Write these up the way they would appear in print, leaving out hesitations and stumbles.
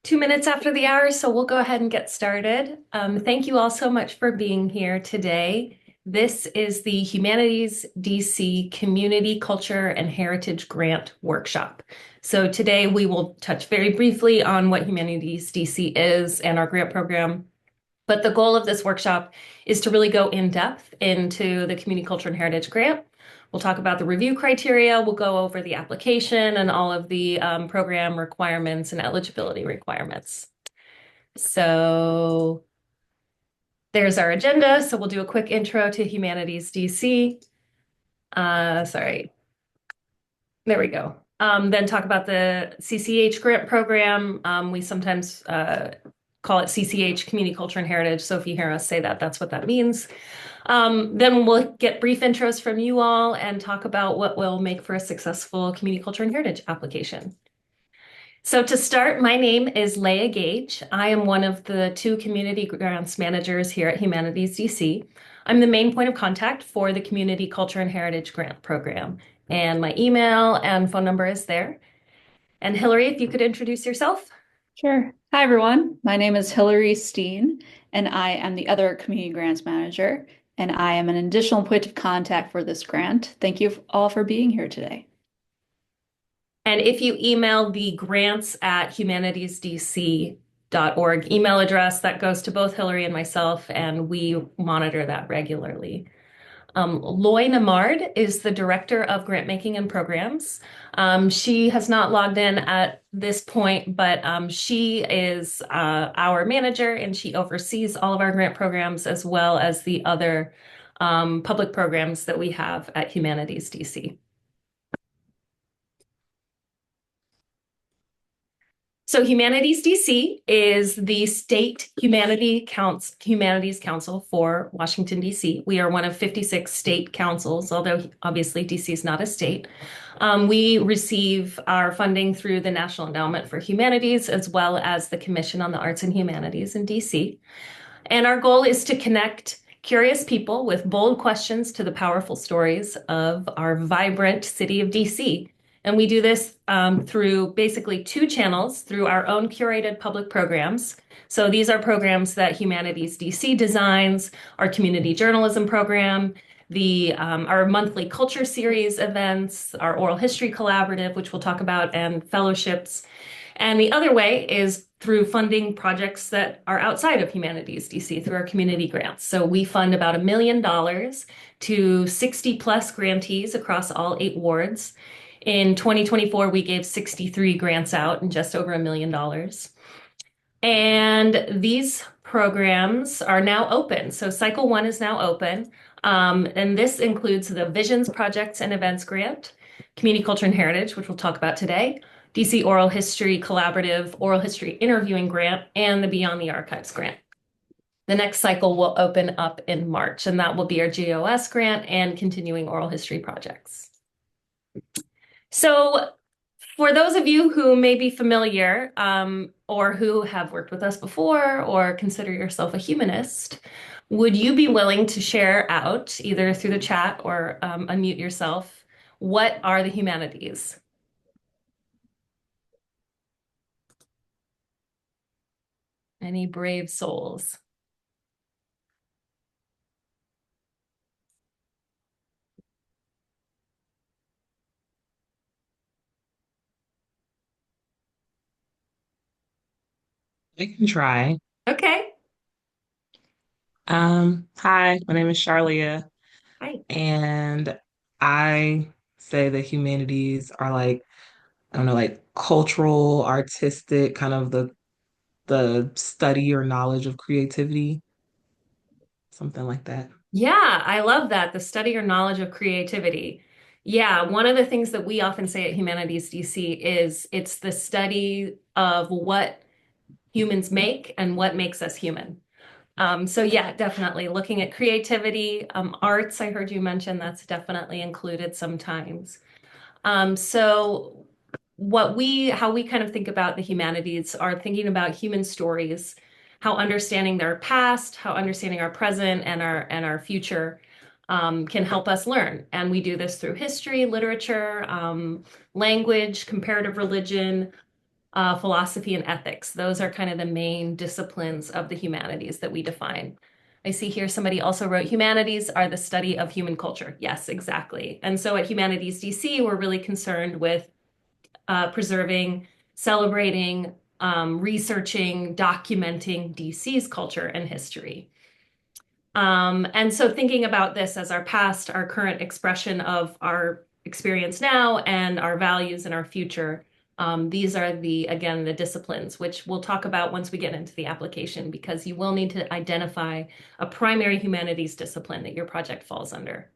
2 minutes after the hour, so we'll go ahead and get started. Thank you all so much for being here today. This is the Humanities DC Community Culture and Heritage Grant Workshop. So today we will touch very briefly on what Humanities DC is and our grant program. But the goal of this workshop is to really go in depth into the Community Culture and Heritage Grant. We'll talk about the review criteria. We'll go over the application and all of the program requirements and eligibility requirements. So there's our agenda. So we'll do a quick intro to Humanities DC. Sorry. There we go. Then talk about the CCH grant program. We sometimes call it CCH, Community Culture and Heritage. So if you hear us say that, that's what that means. Then we'll get brief intros from you all and talk about what will make for a successful community culture and heritage application. So to start, my name is Leah Gage. I am one of the two community grants managers here at Humanities DC. I'm the main point of contact for the Community Culture and Heritage Grant Program. And my email and phone number is there. And Hillary, if you could introduce yourself. Sure. Hi, everyone. My name is Hillary Steen, and I am the other community grants manager, and I am an additional point of contact for this grant. Thank you all for being here today. And if you email the grants@humanitiesdc.org email address, that goes to both Hillary and myself, and we monitor that regularly. Loy Namard is the Director of Grant Making and Programs. She has not logged in at this point, but she is our manager and she oversees all of our grant programs as well as the other public programs that we have at Humanities DC. So Humanities DC is the state humanities council for Washington, DC. We are one of 56 state councils, although obviously DC is not a state. We receive our funding through the National Endowment for Humanities, as well as the Commission on the Arts and Humanities in DC. And our goal is to connect curious people with bold questions to the powerful stories of our vibrant city of DC. And we do this through basically two channels, through our own curated public programs. So these are programs that Humanities DC designs, our community journalism program, our monthly culture series events, our oral history collaborative, which we'll talk about, and fellowships. And the other way is through funding projects that are outside of Humanities DC through our community grants. So we fund about $1 million to 60 plus grantees across all 8 wards. In 2024, we gave 63 grants out and just over $1 million. And these programs are now open. So Cycle 1 is now open. And this includes the Visions Projects and Events Grant, Community Culture and Heritage, which we'll talk about today, DC Oral History Collaborative Oral History Interviewing Grant, and the Beyond the Archives Grant. The next cycle will open up in March, and that will be our GOS grant and continuing oral history projects. So for those of you who may be familiar or who have worked with us before or consider yourself a humanist, would you be willing to share out, either through the chat or unmute yourself, what are the humanities? Any brave souls? I can try. Okay. Hi, my name is Charlia, Hi. and I say that humanities are like, I don't know, like cultural, artistic, kind of the study or knowledge of creativity, something like that. Yeah, I love that. The study or knowledge of creativity. Yeah, one of the things that we often say at Humanities DC is it's the study of what humans make and what makes us human. So yeah, definitely looking at creativity, arts, I heard you mention that's definitely included sometimes. So how we kind of think about the humanities are thinking about human stories, how understanding their past, how understanding our present and our future can help us learn. And we do this through history, literature, language, comparative religion, philosophy, and ethics. Those are kind of the main disciplines of the humanities that we define. I see here somebody also wrote humanities are the study of human culture. Yes, exactly. And so at Humanities DC, we're really concerned with preserving, celebrating, researching, documenting DC's culture and history. And so thinking about this as our past, our current expression of our experience now, and our values and our future, these are again, the disciplines, which we'll talk about once we get into the application, because you will need to identify a primary humanities discipline that your project falls under.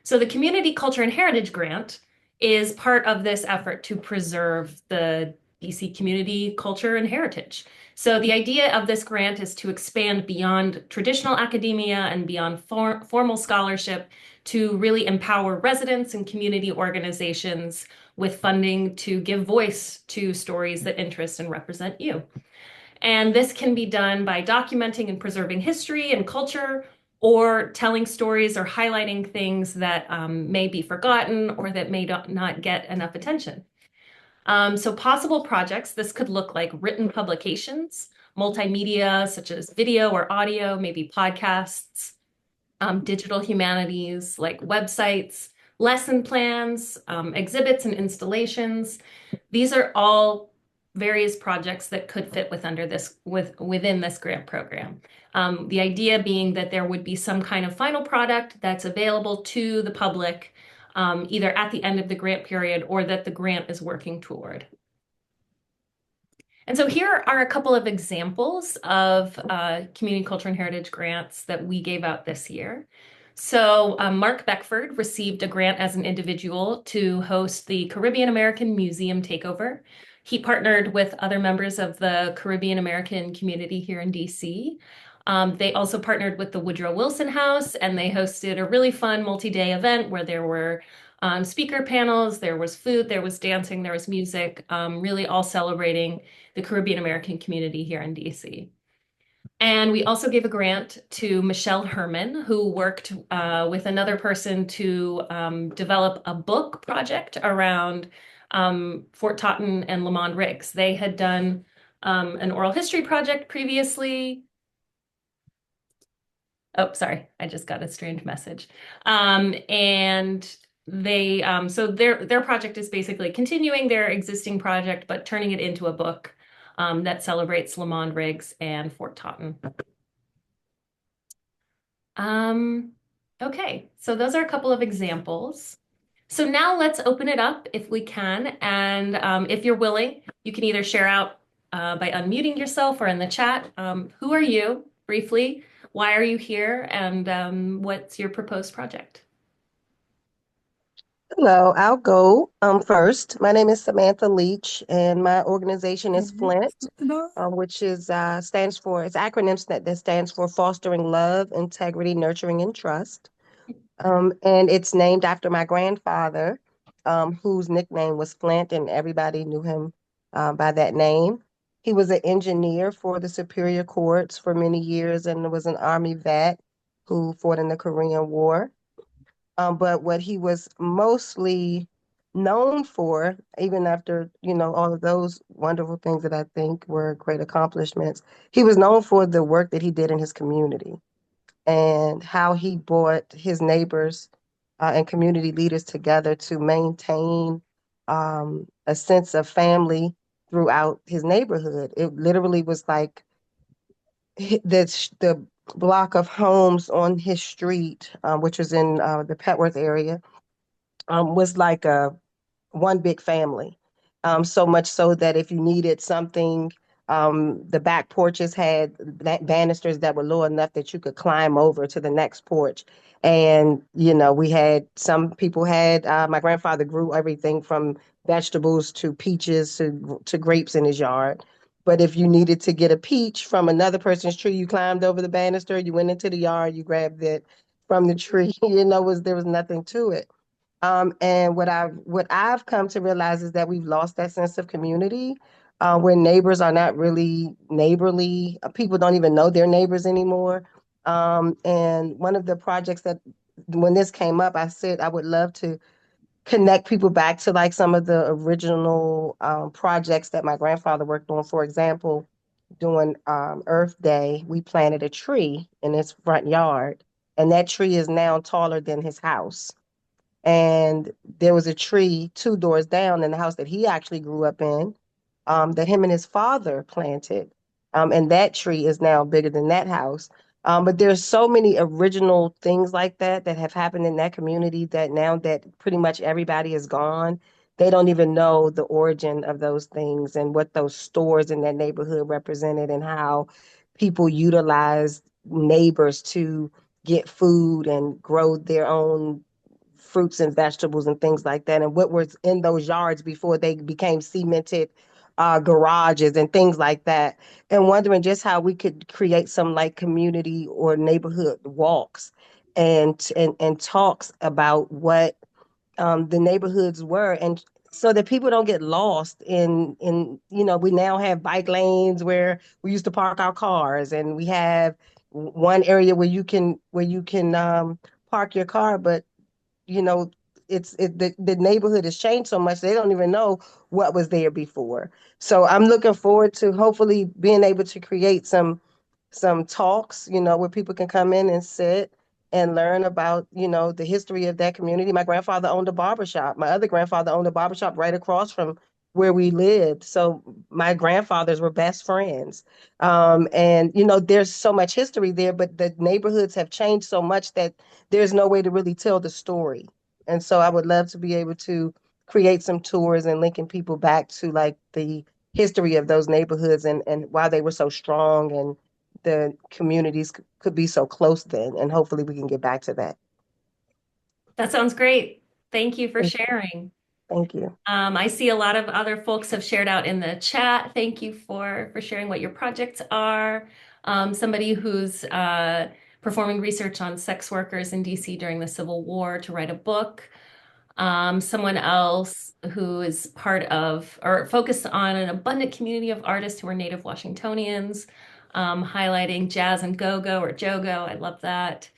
So the Community Culture and Heritage Grant is part of this effort to preserve the DC community culture and heritage. So the idea of this grant is to expand beyond traditional academia and beyond formal scholarship to really empower residents and community organizations with funding to give voice to stories that interest and represent you. And this can be done by documenting and preserving history and culture, or telling stories or highlighting things that may be forgotten or that may not get enough attention. So possible projects, this could look like written publications, multimedia such as video or audio, maybe podcasts, digital humanities like websites, lesson plans, exhibits and installations. These are all various projects that could fit within this grant program. The idea being that there would be some kind of final product that's available to the public, either at the end of the grant period or that the grant is working toward. And so here are a couple of examples of community culture and heritage grants that we gave out this year. So Mark Beckford received a grant as an individual to host the Caribbean American Museum Takeover. He partnered with other members of the Caribbean American community here in DC. They also partnered with the Woodrow Wilson House, and they hosted a really fun multi-day event where there were speaker panels, there was food, there was dancing, there was music, really all celebrating the Caribbean American community here in DC. And we also gave a grant to Michelle Herman, who worked with another person to develop a book project around Fort Totten and Lamond Riggs. They had done an oral history project previously. Oh, sorry, I just got a strange message. And they so their project is basically continuing their existing project, but turning it into a book that celebrates Lamond Riggs and Fort Totten. Okay, so those are a couple of examples. So now let's open it up if we can. And if you're willing, you can either share out by unmuting yourself or in the chat. Who are you, briefly? Why are you here? And what's your proposed project? Hello, I'll go first. My name is Samantha Leach, and my organization is Flint, which is stands for, it's acronyms that stands for Fostering Love, Integrity, Nurturing, and Trust. And it's named after my grandfather, whose nickname was Flint, and everybody knew him by that name. He was an engineer for the Superior Courts for many years and was an Army vet who fought in the Korean War. But what he was mostly known for, even after, all of those wonderful things that I think were great accomplishments, he was known for the work that he did in his community and how he brought his neighbors and community leaders together to maintain a sense of family throughout his neighborhood. It literally was like the block of homes on his street, which was in the Petworth area, was like one big family. So much so that if you needed something, the back porches had banisters that were low enough that you could climb over to the next porch. And, we had, some people had, my grandfather grew everything from vegetables to peaches to grapes in his yard. But if you needed to get a peach from another person's tree, you climbed over the banister, you went into the yard, you grabbed it from the tree, there was nothing to it. And what I've come to realize is that we've lost that sense of community, where neighbors are not really neighborly. People don't even know their neighbors anymore. And one of the projects that, when this came up, I said I would love to connect people back to like some of the original projects that my grandfather worked on. For example, during Earth Day, we planted a tree in his front yard, and that tree is now taller than his house. And there was a tree 2 doors down in the house that he actually grew up in, that him and his father planted. And that tree is now bigger than that house. But there's so many original things like that that have happened in that community that now that pretty much everybody is gone, they don't even know the origin of those things and what those stores in that neighborhood represented and how people utilized neighbors to get food and grow their own fruits and vegetables and things like that, and what was in those yards before they became cemented garages and things like that. And wondering just how we could create some like community or neighborhood walks and talks about what the neighborhoods were, and so that people don't get lost in we now have bike lanes where we used to park our cars, and we have one area where you can park your car, but you know, the neighborhood has changed so much they don't even know what was there before. So I'm looking forward to hopefully being able to create some talks, where people can come in and sit and learn about, the history of that community. My grandfather owned a barber shop. My other grandfather owned a barber shop right across from where we lived. So my grandfathers were best friends. And there's so much history there, but the neighborhoods have changed so much that there's no way to really tell the story. And so I would love to be able to create some tours and linking people back to like the history of those neighborhoods and why they were so strong and the communities could be so close then. And hopefully we can get back to that. That sounds great. Thank you for sharing. Thank you. I see a lot of other folks have shared out in the chat. Thank you for sharing what your projects are. Somebody who's performing research on sex workers in DC during the Civil War to write a book. Someone else who is part of or focused on an abundant community of artists who are Native Washingtonians, highlighting jazz and go-go or jogo. I love that.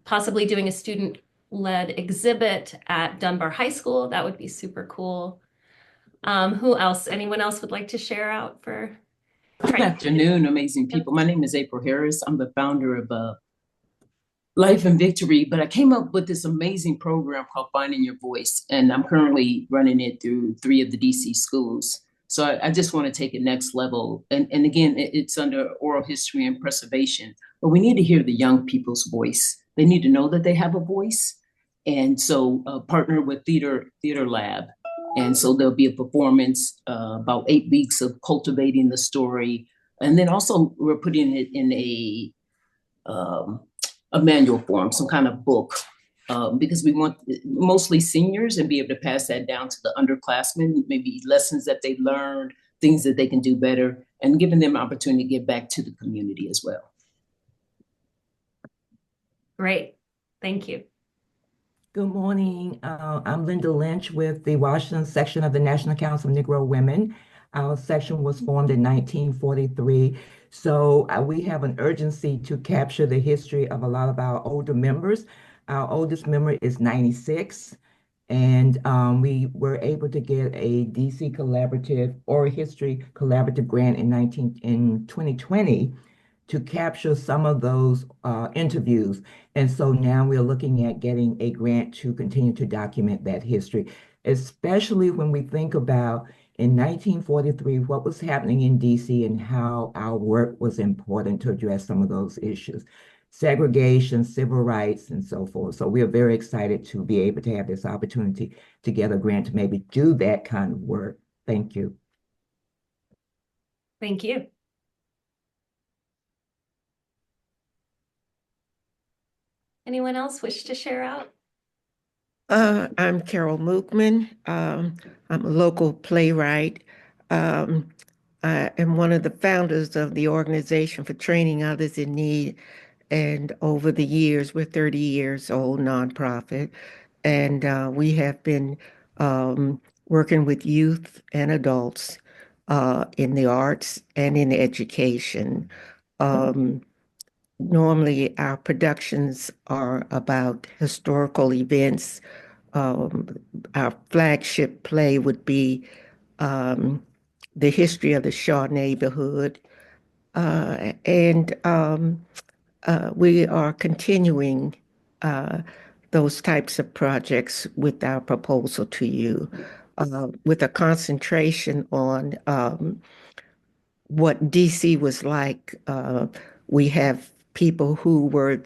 Possibly doing a student-led exhibit at Dunbar High School. That would be super cool. Who else? Anyone else would like to share out for? Good afternoon, amazing people. My name is April Harris. I'm the founder of Life and Victory, but I came up with this amazing program called Finding Your Voice, and I'm currently running it through 3 of the DC schools. So I just want to take it next level. And again, it's under oral history and preservation, but we need to hear the young people's voice. They need to know that they have a voice. And so partner with Theater Lab. And so there'll be a performance, about 8 weeks of cultivating the story. And then also we're putting it in a manual form, some kind of book, because we want mostly seniors and be able to pass that down to the underclassmen, maybe lessons that they learned, things that they can do better, and giving them an opportunity to give back to the community as well. Great. Thank you. Good morning. I'm Linda Lynch with the Washington section of the National Council of Negro Women. Our section was formed in 1943. So we have an urgency to capture the history of a lot of our older members. Our oldest member is 96. And we were able to get a DC Collaborative Oral History Collaborative grant in 2020 to capture some of those interviews. And so now we're looking at getting a grant to continue to document that history, especially when we think about in 1943, what was happening in DC and how our work was important to address some of those issues, segregation, civil rights, and so forth. So we are very excited to be able to have this opportunity to get a grant to maybe do that kind of work. Thank you. Thank you. Anyone else wish to share out? I'm Carol Mookman. I'm a local playwright. I am one of the founders of the Organization for Training Others in Need. And over the years, we're 30 years old nonprofit. And we have been working with youth and adults in the arts and in education. Normally, our productions are about historical events our flagship play would be the history of the Shaw neighborhood. And we are continuing those types of projects with our proposal to you, with a concentration on what DC was like. We have people who were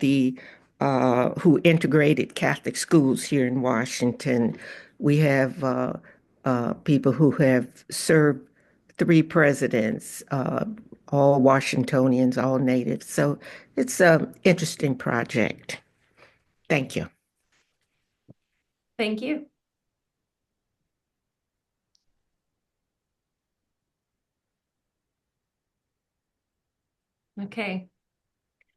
who integrated Catholic schools here in Washington. We have people who have served 3 presidents, all Washingtonians, all natives. So it's an interesting project. Thank you. Thank you. Okay.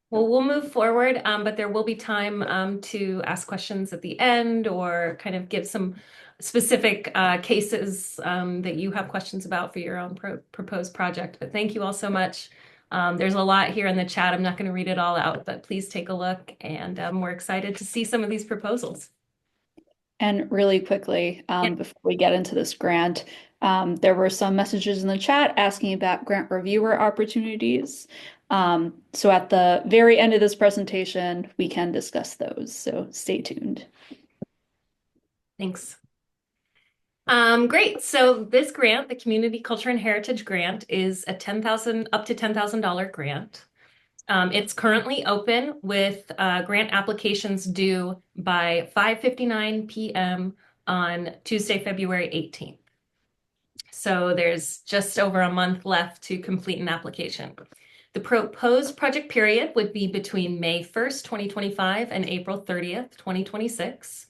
Well, we'll move forward, but there will be time to ask questions at the end or kind of give some specific cases that you have questions about for your own proposed project. But thank you all so much. There's a lot here in the chat. I'm not going to read it all out, but please take a look. And we're excited to see some of these proposals. And really quickly, before we get into this grant, there were some messages in the chat asking about grant reviewer opportunities. So at the very end of this presentation, we can discuss those. So stay tuned. Thanks. Great. So this grant, the Community Culture and Heritage Grant, is a up to $10,000 grant. It's currently open with grant applications due by 5:59 p.m. on Tuesday, February 18th. So there's just over a month left to complete an application. The proposed project period would be between May 1st, 2025 and April 30th, 2026.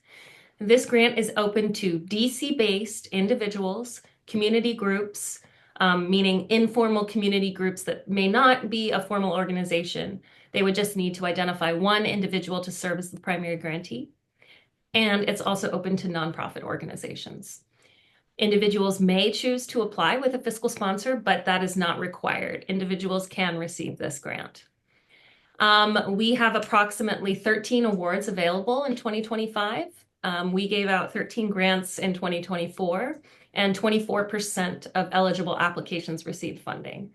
This grant is open to DC-based individuals, community groups, meaning informal community groups that may not be a formal organization. They would just need to identify one individual to serve as the primary grantee. And it's also open to nonprofit organizations. Individuals may choose to apply with a fiscal sponsor, but that is not required. Individuals can receive this grant. We have approximately 13 awards available in 2025. We gave out 13 grants in 2024, and 24% of eligible applications received funding.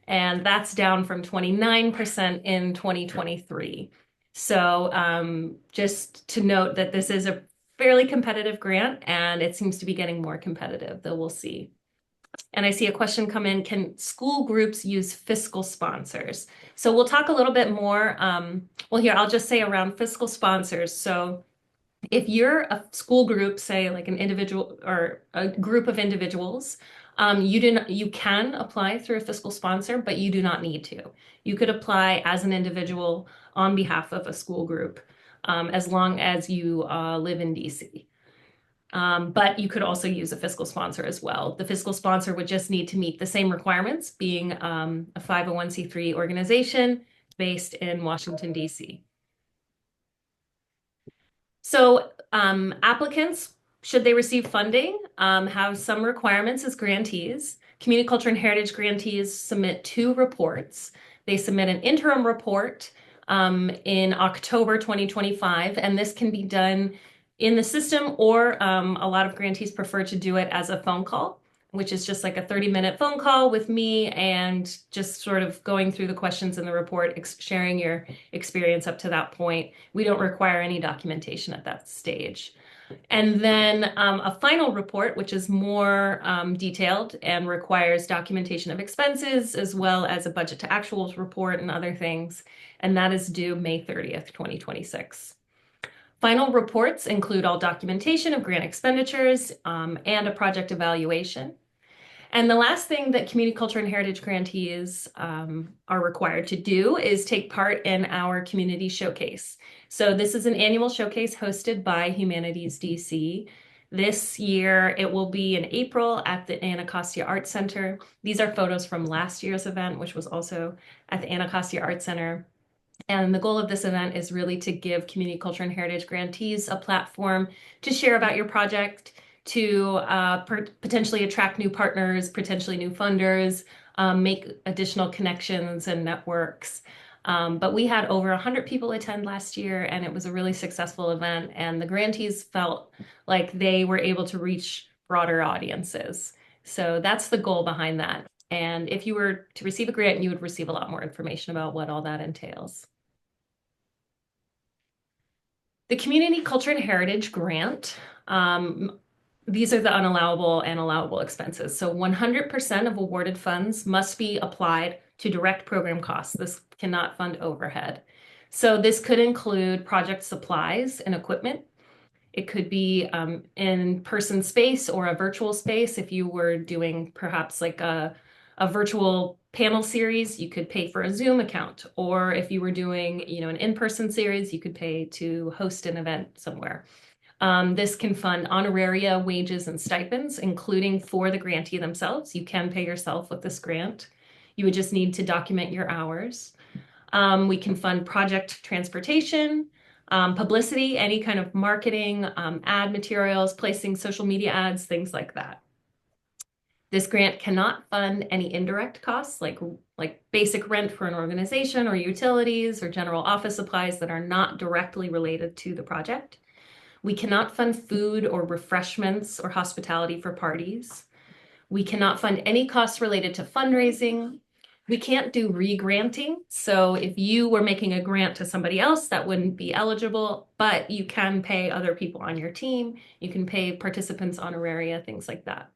And that's down from 29% in 2023. So just to note that this is a fairly competitive grant, and it seems to be getting more competitive, though we'll see. And I see a question come in, can school groups use fiscal sponsors? So we'll talk a little bit more. Well, here, I'll just say around fiscal sponsors. So if you're a school group, say like an individual or a group of individuals, you can apply through a fiscal sponsor, but you do not need to. You could apply as an individual on behalf of a school group, as long as you live in DC. But you could also use a fiscal sponsor as well. The fiscal sponsor would just need to meet the same requirements, being a 501c3 organization based in Washington, DC. So applicants, should they receive funding, have some requirements as grantees. Community Culture and Heritage grantees submit 2 reports. They submit an interim report in October 2025, and this can be done in the system, or a lot of grantees prefer to do it as a phone call, which is just like a 30-minute phone call with me and just sort of going through the questions in the report, sharing your experience up to that point. We don't require any documentation at that stage. And then a final report, which is more detailed and requires documentation of expenses, as well as a budget to actuals report and other things. And that is due May 30th, 2026. Final reports include all documentation of grant expenditures and a project evaluation. And the last thing that Community Culture and Heritage grantees are required to do is take part in our community showcase. So this is an annual showcase hosted by Humanities DC. This year, it will be in April at the Anacostia Art Center. These are photos from last year's event, which was also at the Anacostia Art Center. And the goal of this event is really to give Community Culture and Heritage grantees a platform to share about your project, to potentially attract new partners, potentially new funders, make additional connections and networks. But we had over 100 people attend last year, and it was a really successful event. And the grantees felt like they were able to reach broader audiences. So that's the goal behind that. And if you were to receive a grant, you would receive a lot more information about what all that entails. The Community Culture and Heritage Grant, these are the unallowable and allowable expenses. So 100% of awarded funds must be applied to direct program costs. This cannot fund overhead. So this could include project supplies and equipment. It could be in-person space or a virtual space. If you were doing perhaps like a virtual panel series, you could pay for a Zoom account. Or if you were doing, an in-person series, you could pay to host an event somewhere. This can fund honoraria, wages, and stipends, including for the grantee themselves. You can pay yourself with this grant. You would just need to document your hours. We can fund project transportation, publicity, any kind of marketing, ad materials, placing social media ads, things like that. This grant cannot fund any indirect costs like basic rent for an organization or utilities or general office supplies that are not directly related to the project. We cannot fund food or refreshments or hospitality for parties. We cannot fund any costs related to fundraising. We can't do re-granting. So if you were making a grant to somebody else, that wouldn't be eligible, but you can pay other people on your team. You can pay participants honoraria, things like that.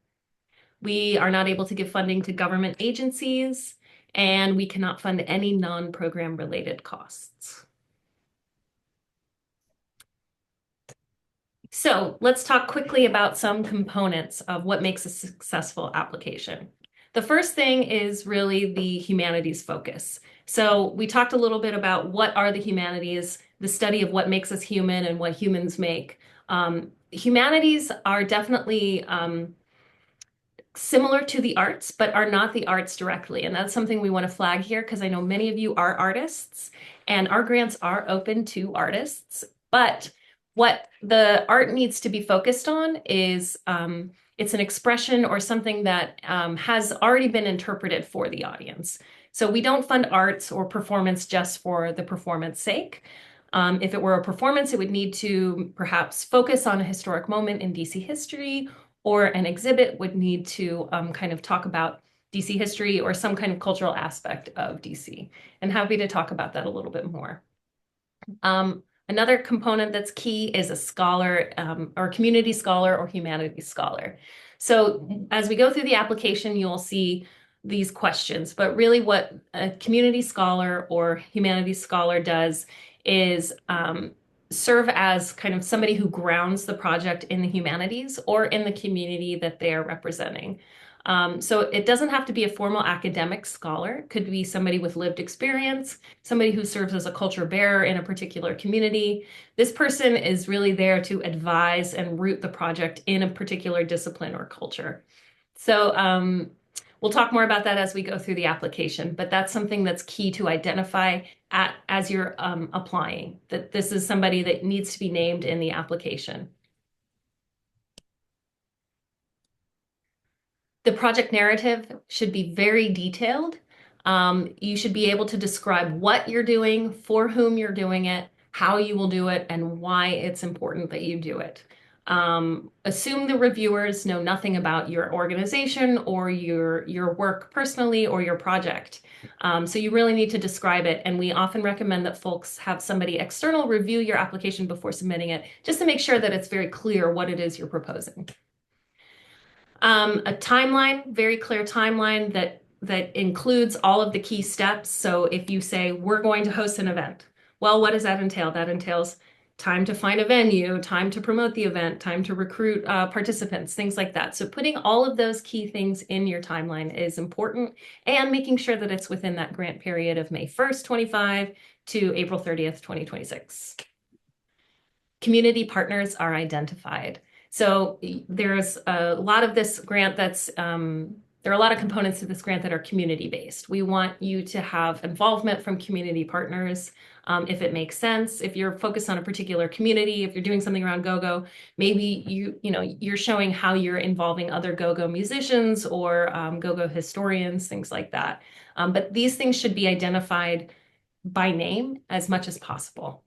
We are not able to give funding to government agencies, and we cannot fund any non-program related costs. So let's talk quickly about some components of what makes a successful application. The first thing is really the humanities focus. So we talked a little bit about what are the humanities, the study of what makes us human and what humans make. Humanities are definitely similar to the arts, but are not the arts directly. And that's something we want to flag here because I know many of you are artists and our grants are open to artists. But what the art needs to be focused on is it's an expression or something that has already been interpreted for the audience. So we don't fund arts or performance just for the performance sake. If it were a performance, it would need to perhaps focus on a historic moment in DC history, or an exhibit would need to kind of talk about DC history or some kind of cultural aspect of DC. And happy to talk about that a little bit more. Another component that's key is a scholar or community scholar or humanities scholar. So as we go through the application, you'll see these questions, but really what a community scholar or humanities scholar does is serve as kind of somebody who grounds the project in the humanities or in the community that they are representing. So it doesn't have to be a formal academic scholar. It could be somebody with lived experience, somebody who serves as a culture bearer in a particular community. This person is really there to advise and root the project in a particular discipline or culture. So we'll talk more about that as we go through the application, but that's something that's key to identify as you're applying, that this is somebody that needs to be named in the application. The project narrative should be very detailed. You should be able to describe what you're doing, for whom you're doing it, how you will do it, and why it's important that you do it. Assume the reviewers know nothing about your organization or your work personally or your project. So you really need to describe it. And we often recommend that folks have somebody external review your application before submitting it, just to make sure that it's very clear what it is you're proposing. A timeline, very clear timeline that includes all of the key steps. So if you say, we're going to host an event, well, what does that entail? That entails time to find a venue, time to promote the event, time to recruit participants, things like that. So putting all of those key things in your timeline is important, and making sure that it's within that grant period of May 1st, 25 to April 30th, 2026. Community partners are identified. So there's a lot of this grant that's, there are a lot of components to this grant that are community-based. We want you to have involvement from community partners if it makes sense. If you're focused on a particular community, if you're doing something around go-go, maybe you're showing how you're involving other go-go musicians or go-go historians, things like that. But these things should be identified by name as much as possible.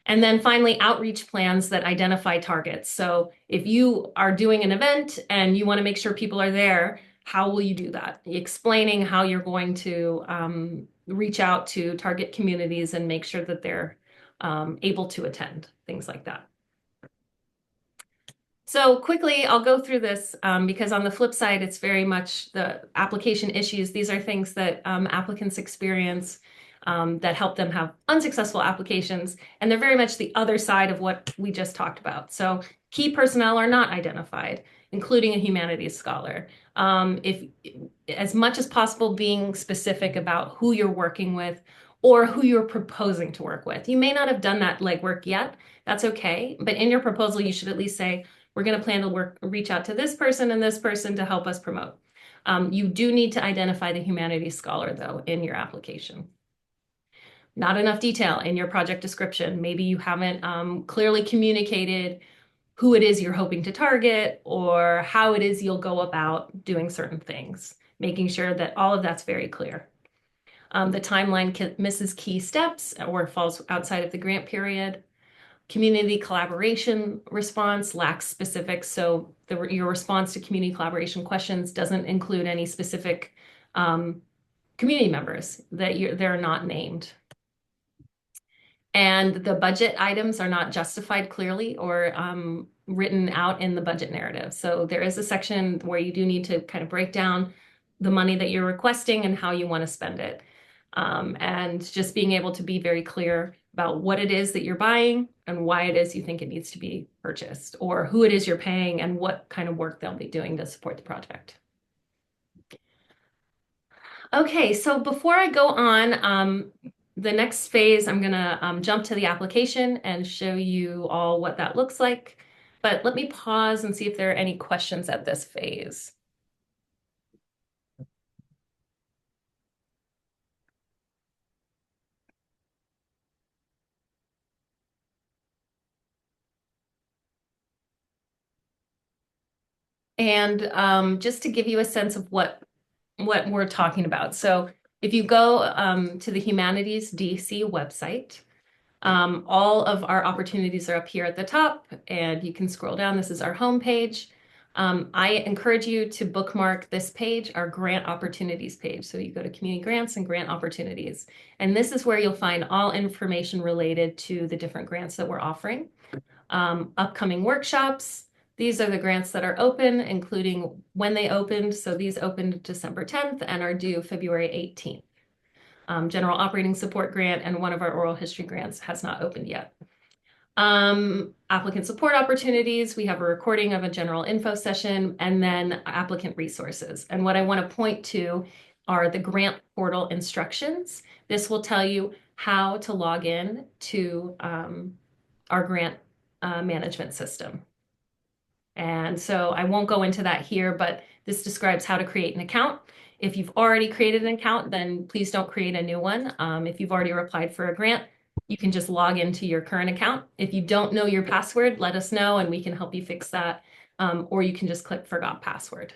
And then finally, outreach plans that identify targets. So if you are doing an event and you want to make sure people are there, how will you do that? Explaining how you're going to reach out to target communities and make sure that they're able to attend, things like that. So quickly, I'll go through this because on the flip side, it's very much the application issues. These are things that applicants experience that help them have unsuccessful applications. And they're very much the other side of what we just talked about. So key personnel are not identified, including a humanities scholar. If as much as possible, being specific about who you're working with or who you're proposing to work with. You may not have done that legwork yet. That's okay. But in your proposal, you should at least say, we're going to plan to reach out to this person and this person to help us promote. You do need to identify the humanities scholar, though, in your application. Not enough detail in your project description. Maybe you haven't clearly communicated who it is you're hoping to target or how it is you'll go about doing certain things, making sure that all of that's very clear. The timeline misses key steps or falls outside of the grant period. Community collaboration response lacks specifics, so your response to community collaboration questions doesn't include any specific community members that they're not named. And the budget items are not justified clearly or written out in the budget narrative. So there is a section where you do need to kind of break down the money that you're requesting and how you want to spend it. And just being able to be very clear about what it is that you're buying and why it is you think it needs to be purchased, or who it is you're paying and what kind of work they'll be doing to support the project. Okay, so before I go on, the next phase, I'm gonna jump to the application and show you all what that looks like. But let me pause and see if there are any questions at this phase. And just to give you a sense of what we're talking about. So if you go to the Humanities DC website, all of our opportunities are up here at the top, and you can scroll down. This is our homepage. I encourage you to bookmark this page, our grant opportunities page. So you go to community grants and grant opportunities. And this is where you'll find all information related to the different grants that we're offering. Upcoming workshops. These are the grants that are open, including when they opened. So these opened December 10th and are due February 18th. General operating support grant and one of our oral history grants has not opened yet. Applicant support opportunities. We have a recording of a general info session and then applicant resources. And what I want to point to are the grant portal instructions. This will tell you how to log in to our grant management system. And so I won't go into that here, but this describes how to create an account. If you've already created an account, then please don't create a new one. If you've already applied for a grant, you can just log into your current account. If you don't know your password, let us know and we can help you fix that. Or you can just click Forgot Password.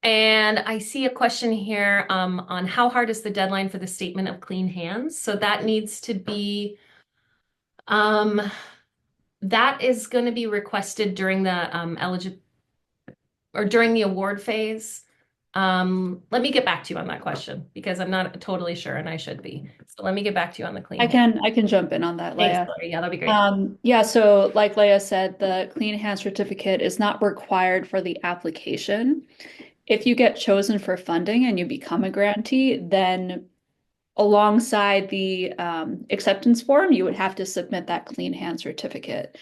And I see a question here on how hard is the deadline for the statement of clean hands? So that needs to be, that is going to be requested during the during the award phase. Let me get back to you on that question because I'm not totally sure and I should be. So let me get back to you on the clean. I can jump in on that, Leah. Thanks, Lori. Yeah, that'd be great. Yeah, so like Leah said, the Clean Hands certificate is not required for the application. If you get chosen for funding and you become a grantee, then alongside the acceptance form, you would have to submit that Clean Hands certificate.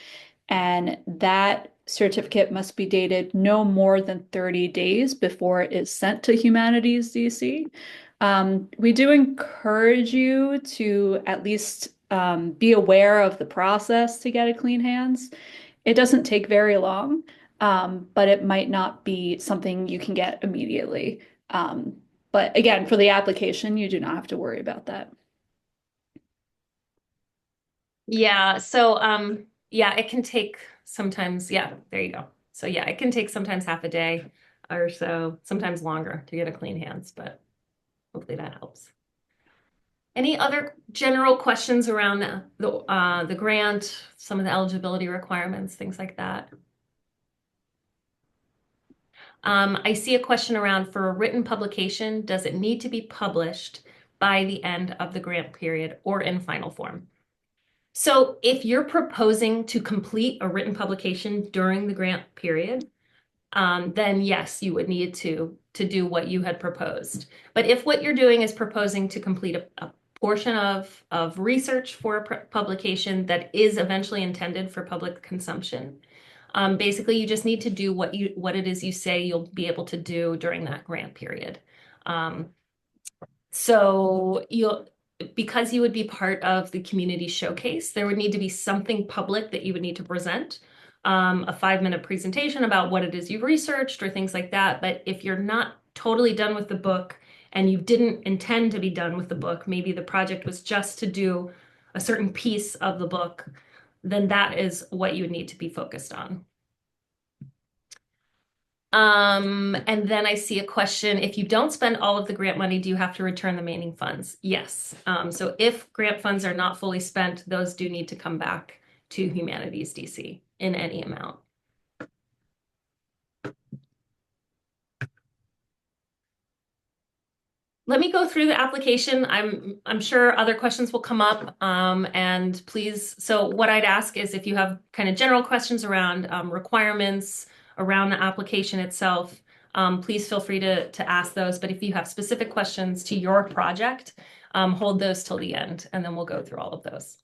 And that certificate must be dated no more than 30 days before it is sent to Humanities DC. We do encourage you to at least be aware of the process to get a Clean Hands. It doesn't take very long, but it might not be something you can get immediately. But again, for the application, you do not have to worry about that. Yeah, so yeah, it can take sometimes, yeah, there you go. So yeah, it can take sometimes half a day or so, sometimes longer to get a Clean Hands, but Hopefully that helps. Any other general questions around the grant, some of the eligibility requirements, things like that? I see a question around, for a written publication, does it need to be published by the end of the grant period or in final form? So if you're proposing to complete a written publication during the grant period, then yes, you would need to do what you had proposed. But if what you're doing is proposing to complete a portion of research for a publication that is eventually intended for public consumption, basically you just need to do what it is you say you'll be able to do during that grant period. So because you would be part of the community showcase, there would need to be something public that you would need to present, a 5-minute presentation about what it is you've researched or things like that. But if you're not totally done with the book and you didn't intend to be done with the book, maybe the project was just to do a certain piece of the book, then that is what you would need to be focused on. And then I see a question, if you don't spend all of the grant money, do you have to return the remaining funds? Yes. So if grant funds are not fully spent, those do need to come back to Humanities DC in any amount. Let me go through the application. I'm sure other questions will come up, and please, so what I'd ask is if you have kind of general questions around requirements, around the application itself, please feel free to ask those. But if you have specific questions to your project, hold those till the end, and then we'll go through all of those.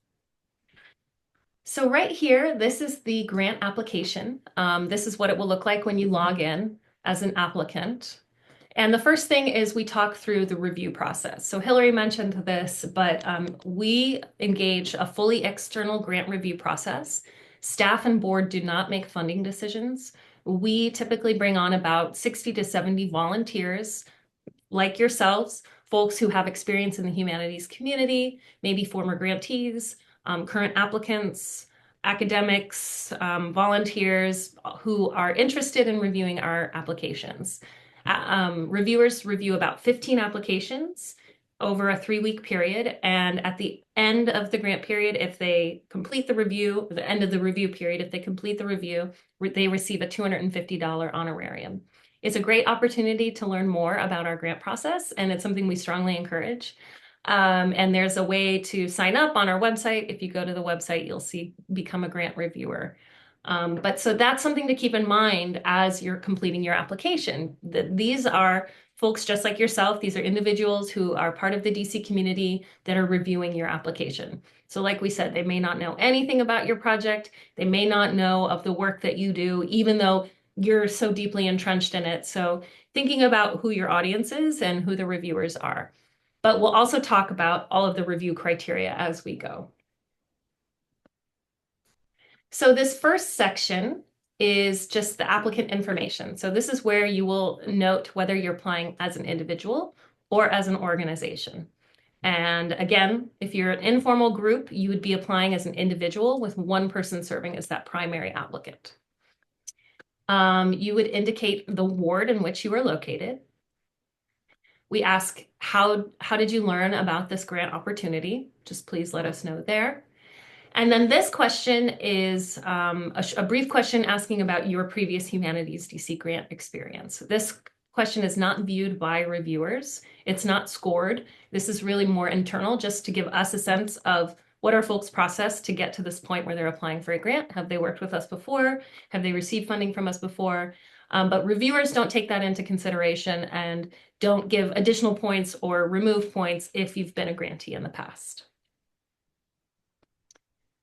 So right here, this is the grant application. This is what it will look like when you log in as an applicant. And the first thing is we talk through the review process. So Hillary mentioned this, but we engage a fully external grant review process. Staff and board do not make funding decisions. We typically bring on about 60 to 70 volunteers like yourselves, folks who have experience in the humanities community, maybe former grantees, current applicants, academics, volunteers who are interested in reviewing our applications. Reviewers review about 15 applications over a 3-week period. And at the end of the grant period, if they complete the review, the end of the review period, if they complete the review, they receive a $250 honorarium. It's a great opportunity to learn more about our grant process, and it's something we strongly encourage. And there's a way to sign up on our website. If you go to the website, you'll see become a grant reviewer. But so that's something to keep in mind as you're completing your application. These are folks just like yourself. These are individuals who are part of the DC community that are reviewing your application. So like we said, they may not know anything about your project. They may not know of the work that you do, even though you're so deeply entrenched in it. So thinking about who your audience is and who the reviewers are. But we'll also talk about all of the review criteria as we go. So this first section is just the applicant information. So this is where you will note whether you're applying as an individual or as an organization. And again, if you're an informal group, you would be applying as an individual with one person serving as that primary applicant. You would indicate the ward in which you are located. We ask, how did you learn about this grant opportunity? Just please let us know there. And then this question is a brief question asking about your previous Humanities DC grant experience. This question is not viewed by reviewers. It's not scored. This is really more internal, just to give us a sense of what are folks' process to get to this point where they're applying for a grant. Have they worked with us before? Have they received funding from us before? But reviewers don't take that into consideration and don't give additional points or remove points if you've been a grantee in the past.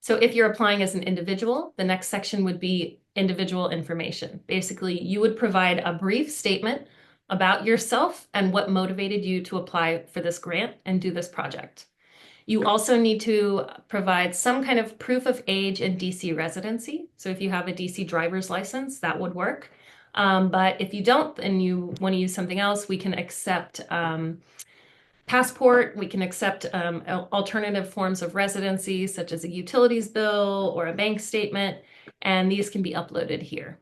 So if you're applying as an individual, the next section would be individual information. Basically, you would provide a brief statement about yourself and what motivated you to apply for this grant and do this project. You also need to provide some kind of proof of age and DC residency. So if you have a DC driver's license, that would work. But if you don't and you want to use something else, we can accept passport, we can accept alternative forms of residency, such as a utilities bill or a bank statement, and these can be uploaded here.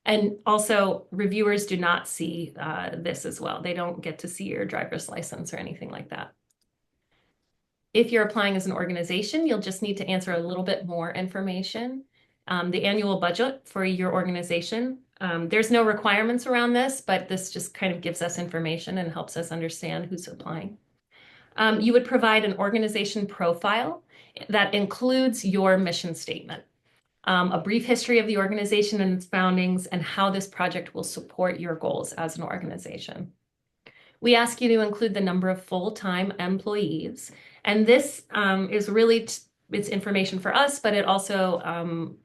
And also, reviewers do not see this as well. They don't get to see your driver's license or anything like that. If you're applying as an organization, you'll just need to answer a little bit more information. The annual budget for your organization. There's no requirements around this, but this just kind of gives us information and helps us understand who's applying. You would provide an organization profile that includes your mission statement, a brief history of the organization and its foundings, and how this project will support your goals as an organization. We ask you to include the number of full-time employees, and this is really it's information for us, but it also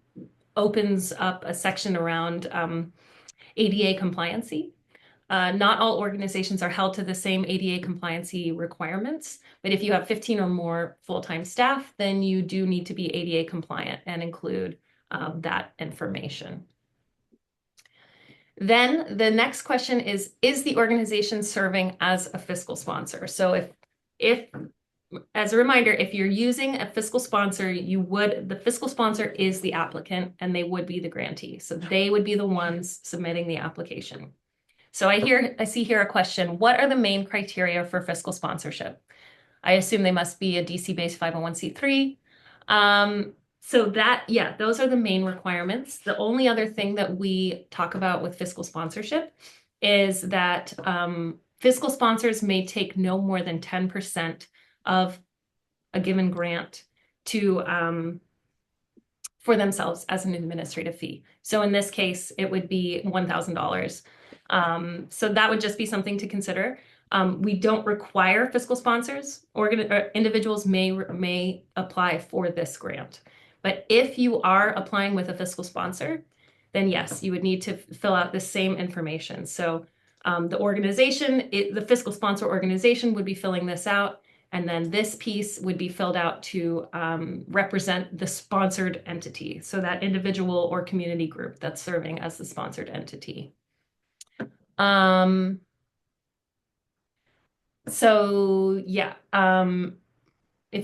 opens up a section around ADA compliancy. Not all organizations are held to the same ADA compliancy requirements, but if you have 15 or more full-time staff, then you do need to be ADA compliant and include that information. Then the next question is the organization serving as a fiscal sponsor? So if as a reminder, if you're using a fiscal sponsor, the fiscal sponsor is the applicant and they would be the grantee. So they would be the ones submitting the application. So I see here a question: what are the main criteria for fiscal sponsorship? I assume they must be a DC-based 501c3. So those are the main requirements. The only other thing that we talk about with fiscal sponsorship is that fiscal sponsors may take no more than 10% of a given grant for themselves as an administrative fee. So in this case, it would be $1,000. So that would just be something to consider. We don't require fiscal sponsors, or individuals may apply for this grant. But if you are applying with a fiscal sponsor, then yes, you would need to fill out the same information. So the fiscal sponsor organization would be filling this out, and then this piece would be filled out to represent the sponsored entity. So that individual or community group that's serving as the sponsored entity. If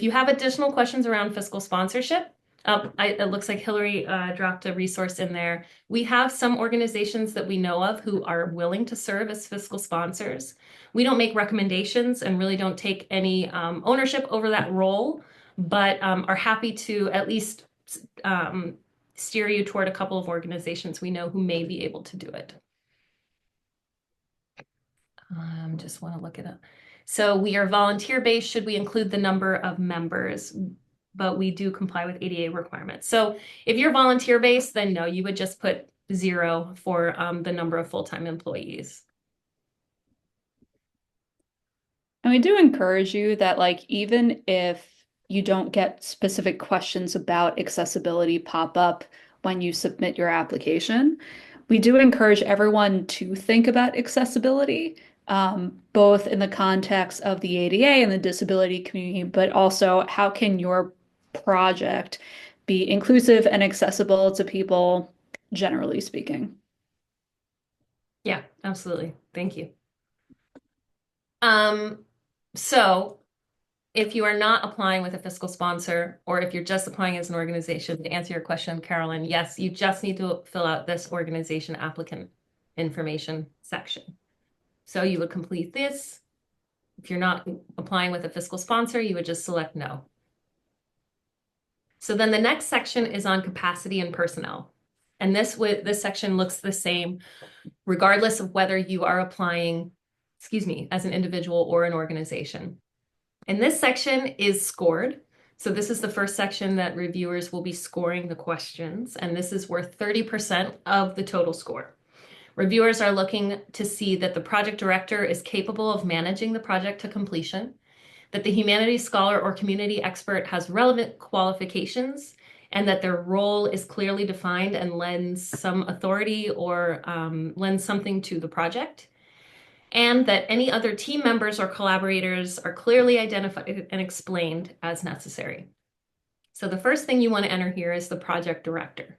you have additional questions around fiscal sponsorship, it looks like Hillary dropped a resource in there. We have some organizations that we know of who are willing to serve as fiscal sponsors. We don't make recommendations and really don't take any ownership over that role, but are happy to at least steer you toward a couple of organizations we know who may be able to do it. Just want to look it up. So we are volunteer-based. Should we include the number of members? But we do comply with ADA requirements. So if you're volunteer-based, then no, you would just put 0 for the number of full-time employees. And we do encourage you that, like, even if you don't get specific questions about accessibility pop up when you submit your application, we do encourage everyone to think about accessibility, both in the context of the ADA and the disability community, but also how can your project be inclusive and accessible to people, generally speaking. Yeah, absolutely. Thank you. So if you are not applying with a fiscal sponsor, or if you're just applying as an organization, to answer your question, Carolyn, yes, you just need to fill out this organization applicant information section. So you would complete this. If you're not applying with a fiscal sponsor, you would just select no. So then the next section is on capacity and personnel. And this section looks the same regardless of whether you are applying, as an individual or an organization. And this section is scored. So this is the first section that reviewers will be scoring the questions, and this is worth 30% of the total score. Reviewers are looking to see that the project director is capable of managing the project to completion, that the humanities scholar or community expert has relevant qualifications, and that their role is clearly defined and lends some authority or lends something to the project, and that any other team members or collaborators are clearly identified and explained as necessary. So the first thing you want to enter here is the project director.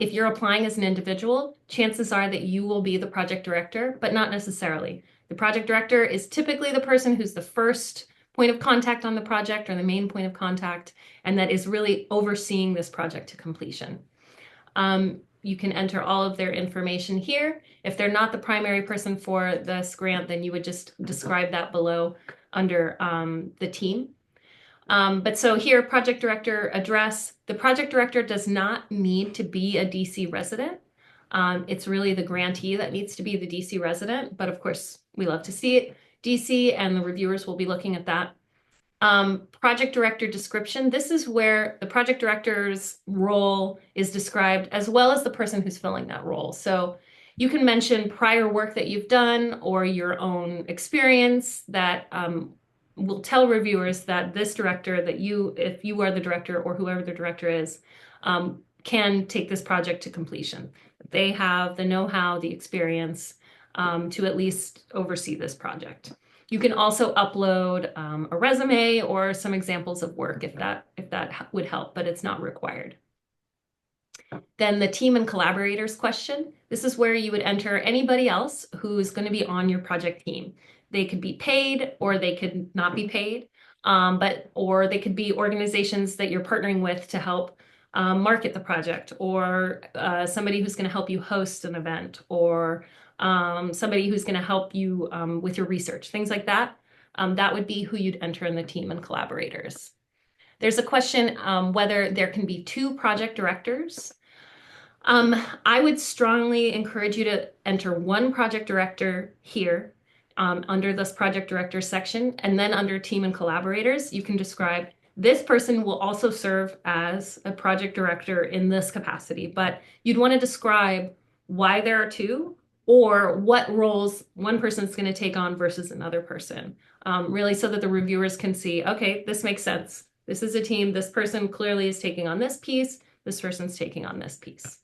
If you're applying as an individual, chances are that you will be the project director, but not necessarily. The project director is typically the person who's the first point of contact on the project, or the main point of contact, and that is really overseeing this project to completion. you can enter all of their information here. If they're not the primary person for this grant, then you would just describe that below under the team. But so here, project director address. The project director does not need to be a DC resident. It's really the grantee that needs to be the DC resident, but of course, we love to see it DC, and the reviewers will be looking at that. Project director description. This is where the project director's role is described, as well as the person who's filling that role. So you can mention prior work that you've done or your own experience that will tell reviewers that this director, that you, if you are the director or whoever the director is, can take this project to completion. They have the know-how, the experience to at least oversee this project. You can also upload a resume or some examples of work if that would help, but it's not required. Then the team and collaborators question. This is where you would enter anybody else who's going to be on your project team. They could be paid or they could not be paid, or they could be organizations that you're partnering with to help market the project, or somebody who's going to help you host an event, or somebody who's going to help you with your research, things like that. That would be who you'd enter in the team and collaborators. There's a question whether there can be 2 project directors. I would strongly encourage you to enter 1 project director here under this project director section, and then under team and collaborators, you can describe this person will also serve as a project director in this capacity, but you'd want to describe why there are 2 or what roles one person's going to take on versus another person, really so that the reviewers can see, okay, this makes sense. This is a team. This person clearly is taking on this piece. This person's taking on this piece.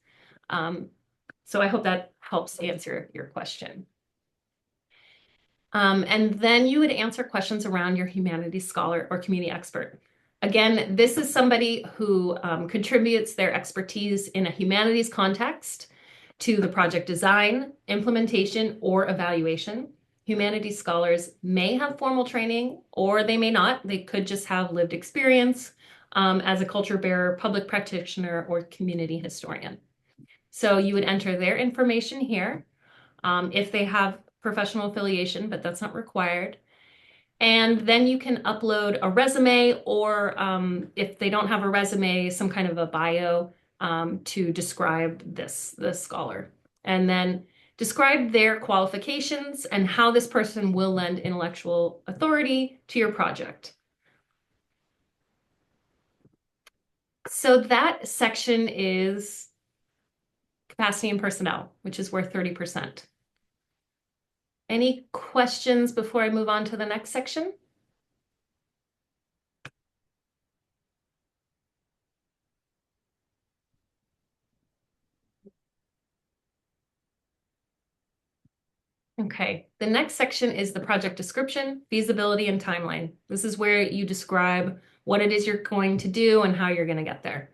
So I hope that helps answer your question. And then you would answer questions around your humanities scholar or community expert. Again, this is somebody who contributes their expertise in a humanities context to the project design, implementation, or evaluation. Humanities scholars may have formal training, or they may not. They could just have lived experience as a culture bearer, public practitioner, or community historian. So you would enter their information here if they have professional affiliation, but that's not required. And then you can upload a resume, or if they don't have a resume, some kind of a bio to describe this scholar. And then describe their qualifications and how this person will lend intellectual authority to your project. So that section is capacity and personnel, which is worth 30%. Any questions before I move on to the next section? Okay, the next section is the project description, feasibility, and timeline. This is where you describe what it is you're going to do and how you're going to get there.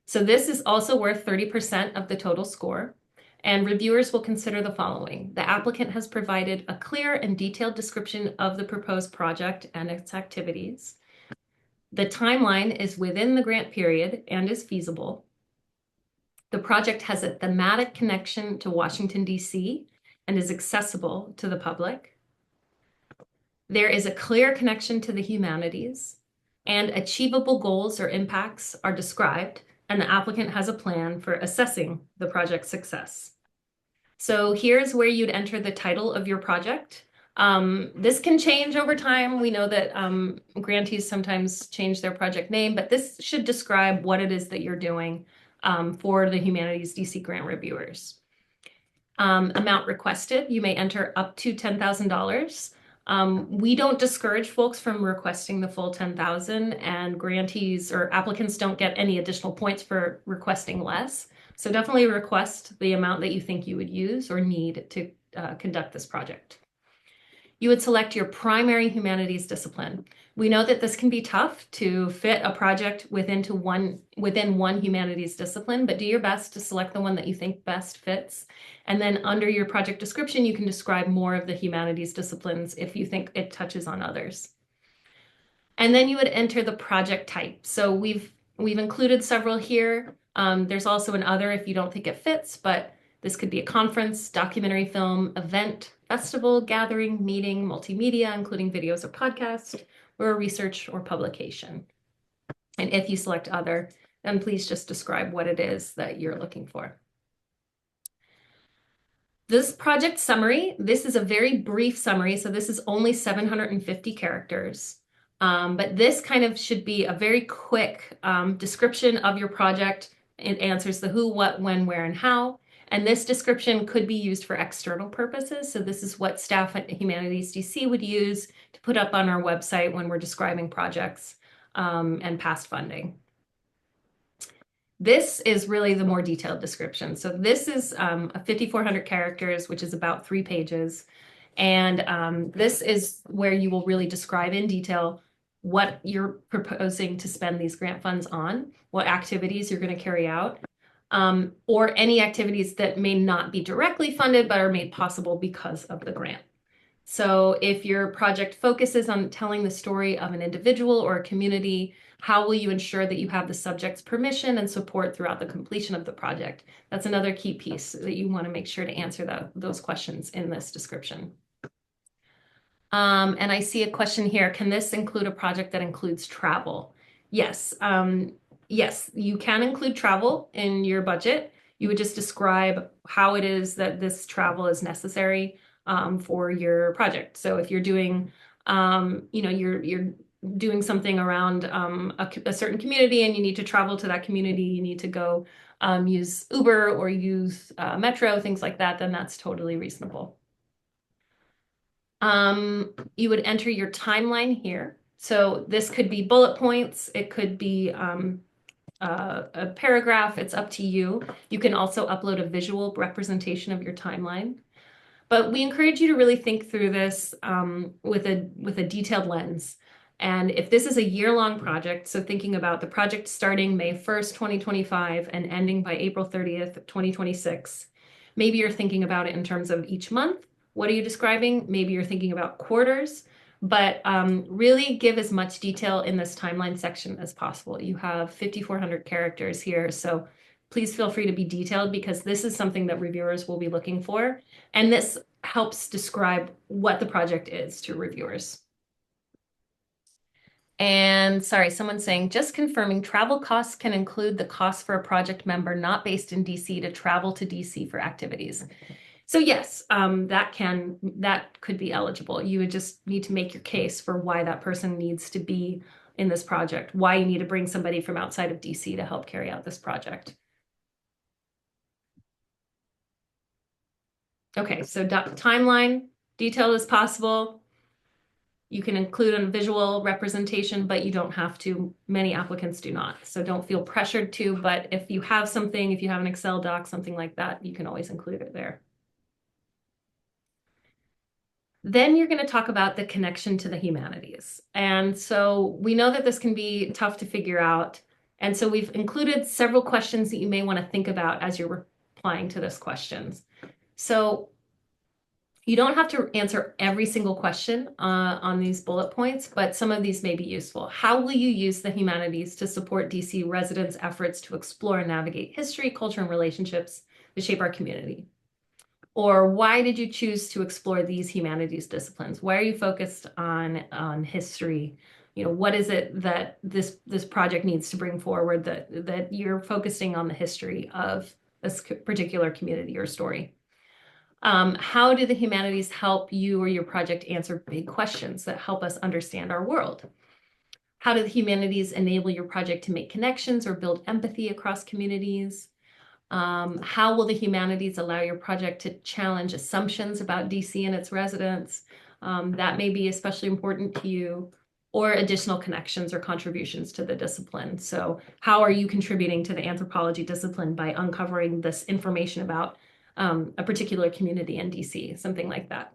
So this is also worth 30% of the total score. And reviewers will consider the following. The applicant has provided a clear and detailed description of the proposed project and its activities. The timeline is within the grant period and is feasible. The project has a thematic connection to Washington, D.C., and is accessible to the public. There is a clear connection to the humanities, and achievable goals or impacts are described, and the applicant has a plan for assessing the project's success. So here's where you'd enter the title of your project. This can change over time. We know that grantees sometimes change their project name, but this should describe what it is that you're doing for the Humanities DC grant reviewers. Amount requested, you may enter up to $10,000. We don't discourage folks from requesting the full $10,000, and grantees or applicants don't get any additional points for requesting less. So definitely request the amount that you think you would use or need to conduct this project. You would select your primary humanities discipline. We know that this can be tough to fit a project within one humanities discipline, but do your best to select the one that you think best fits. And then under your project description, you can describe more of the humanities disciplines if you think it touches on others. And then you would enter the project type. So we've included several here. There's also an other if you don't think it fits, but this could be a conference, documentary film, event, festival, gathering, meeting, multimedia, including videos or podcasts, or a research or publication. And if you select other, then please just describe what it is that you're looking for. This project summary, this is a very brief summary, so this is only 750 characters. But this kind of should be a very quick description of your project. It answers the who, what, when, where, and how. And this description could be used for external purposes. So this is what staff at Humanities DC would use to put up on our website when we're describing projects and past funding. This is really the more detailed description. So this is 5,400 characters, which is about 3 pages. And this is where you will really describe in detail what you're proposing to spend these grant funds on, what activities you're going to carry out, or any activities that may not be directly funded but are made possible because of the grant. So if your project focuses on telling the story of an individual or a community, how will you ensure that you have the subject's permission and support throughout the completion of the project? That's another key piece that you want to make sure to answer those questions in this description. And I see a question here. Can this include a project that includes travel? Yes. Yes, you can include travel in your budget. You would just describe how it is that this travel is necessary for your project. So if you're doing, you're doing something around a certain community and you need to travel to that community, you need to go use Uber or use Metro, things like that, then that's totally reasonable. You would enter your timeline here. So this could be bullet points. It could be a paragraph. It's up to you. You can also upload a visual representation of your timeline. But we encourage you to really think through this with a detailed lens. And if this is a year-long project, so thinking about the project starting May 1st, 2025 and ending by April 30th, 2026, maybe you're thinking about it in terms of each month. What are you describing? Maybe you're thinking about quarters, but really give as much detail in this timeline section as possible. You have 5,400 characters here, so please feel free to be detailed because this is something that reviewers will be looking for. And this helps describe what the project is to reviewers. And sorry, someone's saying, just confirming travel costs can include the cost for a project member not based in DC to travel to DC for activities. So yes, that could be eligible. You would just need to make your case for why that person needs to be in this project, why you need to bring somebody from outside of DC to help carry out this project. Okay, so timeline, detailed as possible. You can include a visual representation, but you don't have to. Many applicants do not. So don't feel pressured to, but if you have something, if you have an Excel doc, something like that, you can always include it there. Then you're going to talk about the connection to the humanities. And so we know that this can be tough to figure out. And so we've included several questions that you may want to think about as you're replying to this questions. So you don't have to answer every single question on these bullet points, but some of these may be useful. How will you use the humanities to support DC residents' efforts to explore and navigate history, culture, and relationships that shape our community? Or why did you choose to explore these humanities disciplines? Why are you focused on history? You know, what is it that this project needs to bring forward that you're focusing on the history of this particular community or story? How do the humanities help you or your project answer big questions that help us understand our world? How do the humanities enable your project to make connections or build empathy across communities? How will the humanities allow your project to challenge assumptions about DC and its residents? That may be especially important to you, or additional connections or contributions to the discipline. So how are you contributing to the anthropology discipline by uncovering this information about a particular community in DC, something like that.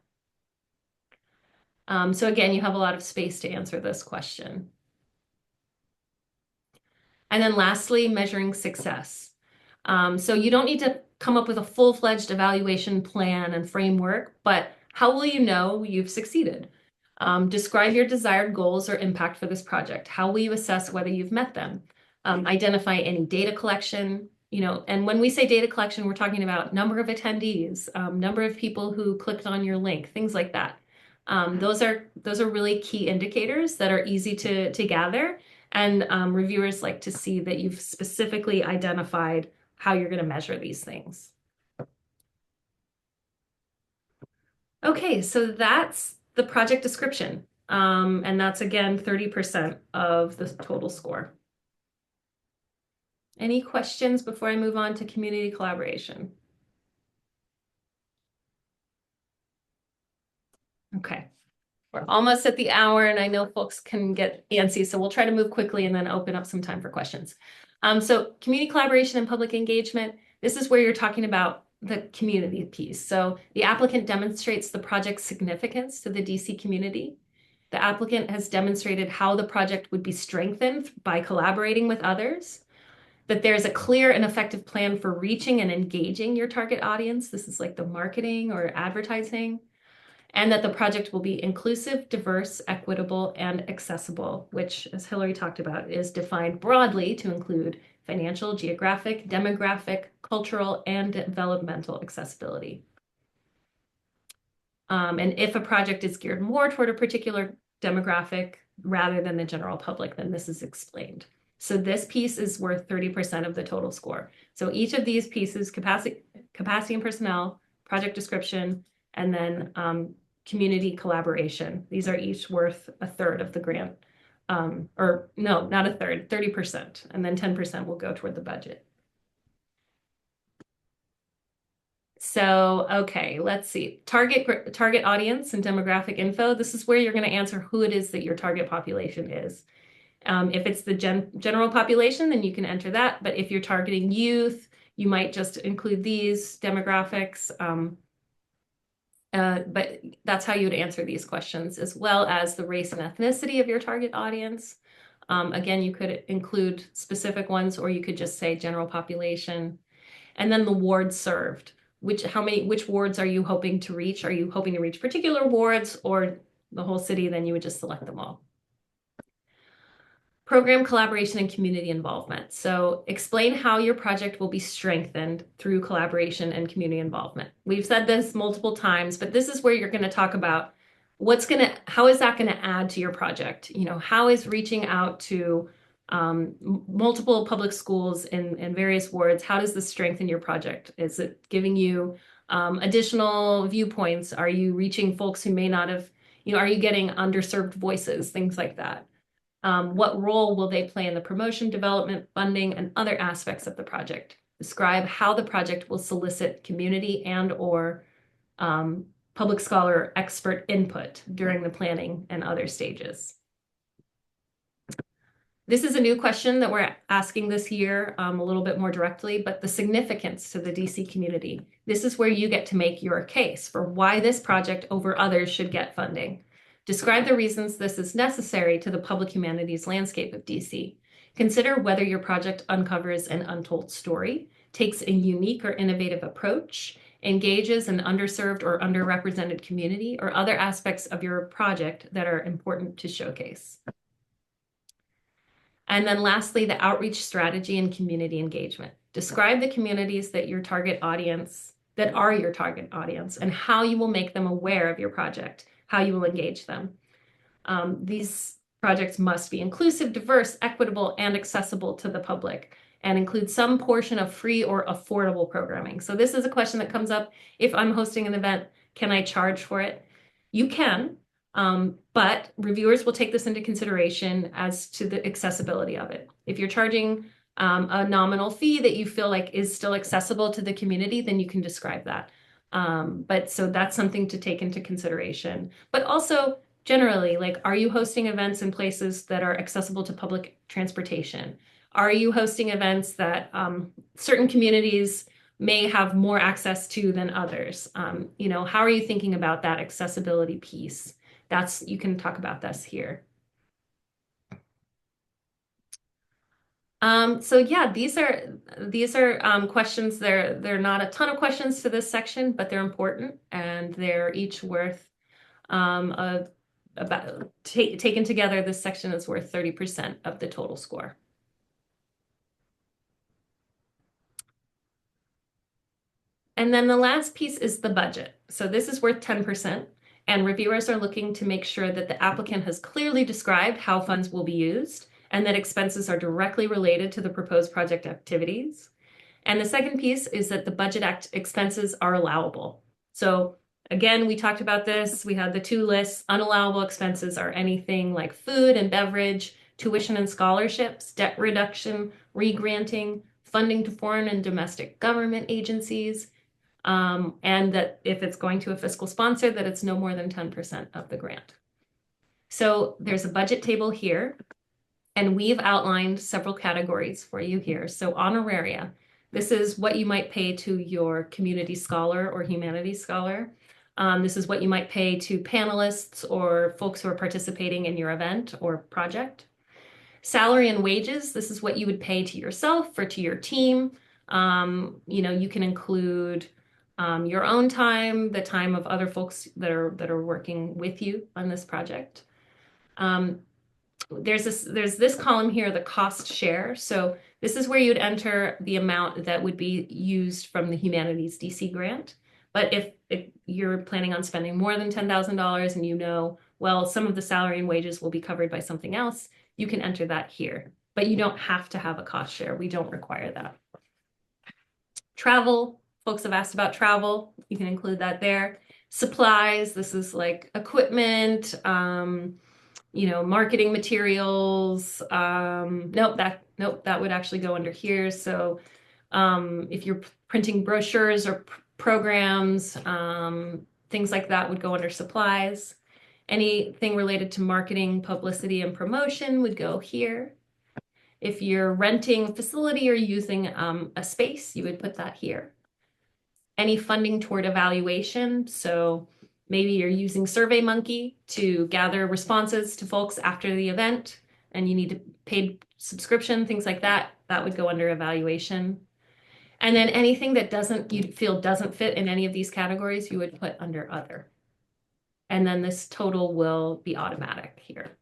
So again, you have a lot of space to answer this question. And then lastly, measuring success. So you don't need to come up with a full-fledged evaluation plan and framework, but how will you know you've succeeded? Describe your desired goals or impact for this project. How will you assess whether you've met them? identify any data collection, and when we say data collection, we're talking about number of attendees, number of people who clicked on your link, things like that. Those are really key indicators that are easy to gather, and reviewers like to see that you've specifically identified how you're going to measure these things. Okay, so that's the project description, and that's again 30% of the total score. Any questions before I move on to community collaboration? Okay, we're almost at the hour, and I know folks can get antsy, so we'll try to move quickly and then open up some time for questions. So community collaboration and public engagement, this is where you're talking about the community piece. So the applicant demonstrates the project's significance to the DC community. The applicant has demonstrated how the project would be strengthened by collaborating with others, that there's a clear and effective plan for reaching and engaging your target audience. This is like the marketing or advertising. And that the project will be inclusive, diverse, equitable, and accessible, which, as Hillary talked about, is defined broadly to include financial, geographic, demographic, cultural, and developmental accessibility. And if a project is geared more toward a particular demographic rather than the general public, then this is explained. So this piece is worth 30% of the total score. So each of these pieces, capacity and personnel, project description, and then community collaboration. These are each worth a third of the grant. Or no, not a third, 30%. And then 10% will go toward the budget. So, okay, let's see. Target audience and demographic info. This is where you're going to answer who it is that your target population is. If it's the general population, then you can enter that. But if you're targeting youth, you might just include these demographics. But that's how you would answer these questions, as well as the race and ethnicity of your target audience. Again, you could include specific ones, or you could just say general population. And then the wards served. Which wards are you hoping to reach? Are you hoping to reach particular wards or the whole city? Then you would just select them all. Program collaboration and community involvement. So explain how your project will be strengthened through collaboration and community involvement. We've said this multiple times, but this is where you're going to talk about how is that going to add to your project? How is reaching out to multiple public schools in various wards, how does this strengthen your project? Is it giving you additional viewpoints? Are you reaching folks who may not have, are you getting underserved voices, things like that? What role will they play in the promotion, development, funding, and other aspects of the project? Describe how the project will solicit community and/or public scholar expert input during the planning and other stages. This is a new question that we're asking this year a little bit more directly, but the significance to the DC community. This is where you get to make your case for why this project over others should get funding. Describe the reasons this is necessary to the public humanities landscape of DC. Consider whether your project uncovers an untold story, takes a unique or innovative approach, engages an underserved or underrepresented community, or other aspects of your project that are important to showcase. And then lastly, the outreach strategy and community engagement. Describe the communities that are your target audience, and how you will make them aware of your project, how you will engage them. These projects must be inclusive, diverse, equitable, and accessible to the public, and include some portion of free or affordable programming. So this is a question that comes up. If I'm hosting an event, can I charge for it? You can. But reviewers will take this into consideration as to the accessibility of it. If you're charging a nominal fee that you feel like is still accessible to the community, then you can describe that. But so that's something to take into consideration. But also generally, like, are you hosting events in places that are accessible to public transportation? Are you hosting events that certain communities may have more access to than others? How are you thinking about that accessibility piece? You can talk about this here. So yeah, these are questions. They're not a ton of questions to this section, but they're important, and they're each worth taken together. This section is worth 30% of the total score. And then the last piece is the budget. So this is worth 10%, and reviewers are looking to make sure that the applicant has clearly described how funds will be used and that expenses are directly related to the proposed project activities. And the second piece is that the budget expenses are allowable. So again, we talked about this. We had the two lists. Unallowable expenses are anything like food and beverage, tuition and scholarships, debt reduction, regranting, funding to foreign and domestic government agencies, and that if it's going to a fiscal sponsor, that it's no more than 10% of the grant. So there's a budget table here, and we've outlined several categories for you here. So honoraria, this is what you might pay to your community scholar or humanities scholar. This is what you might pay to panelists or folks who are participating in your event or project. Salary and wages, this is what you would pay to yourself or to your team. You can include your own time, the time of other folks that are working with you on this project. There's this column here, the cost share. So this is where you'd enter the amount that would be used from the Humanities DC grant. But if you're planning on spending more than $10,000 and well, some of the salary and wages will be covered by something else, you can enter that here. But you don't have to have a cost share. We don't require that. Travel, folks have asked about travel. You can include that there. Supplies, this is like equipment, marketing materials. Nope, that would actually go under here. So if you're printing brochures or programs, things like that would go under supplies. Anything related to marketing, publicity, and promotion would go here. If you're renting a facility or using a space, you would put that here. Any funding toward evaluation, so maybe you're using SurveyMonkey to gather responses to folks after the event, and you need a paid subscription, things like that, that would go under evaluation. And then anything that you feel doesn't fit in any of these categories, you would put under other. And then this total will be automatic here.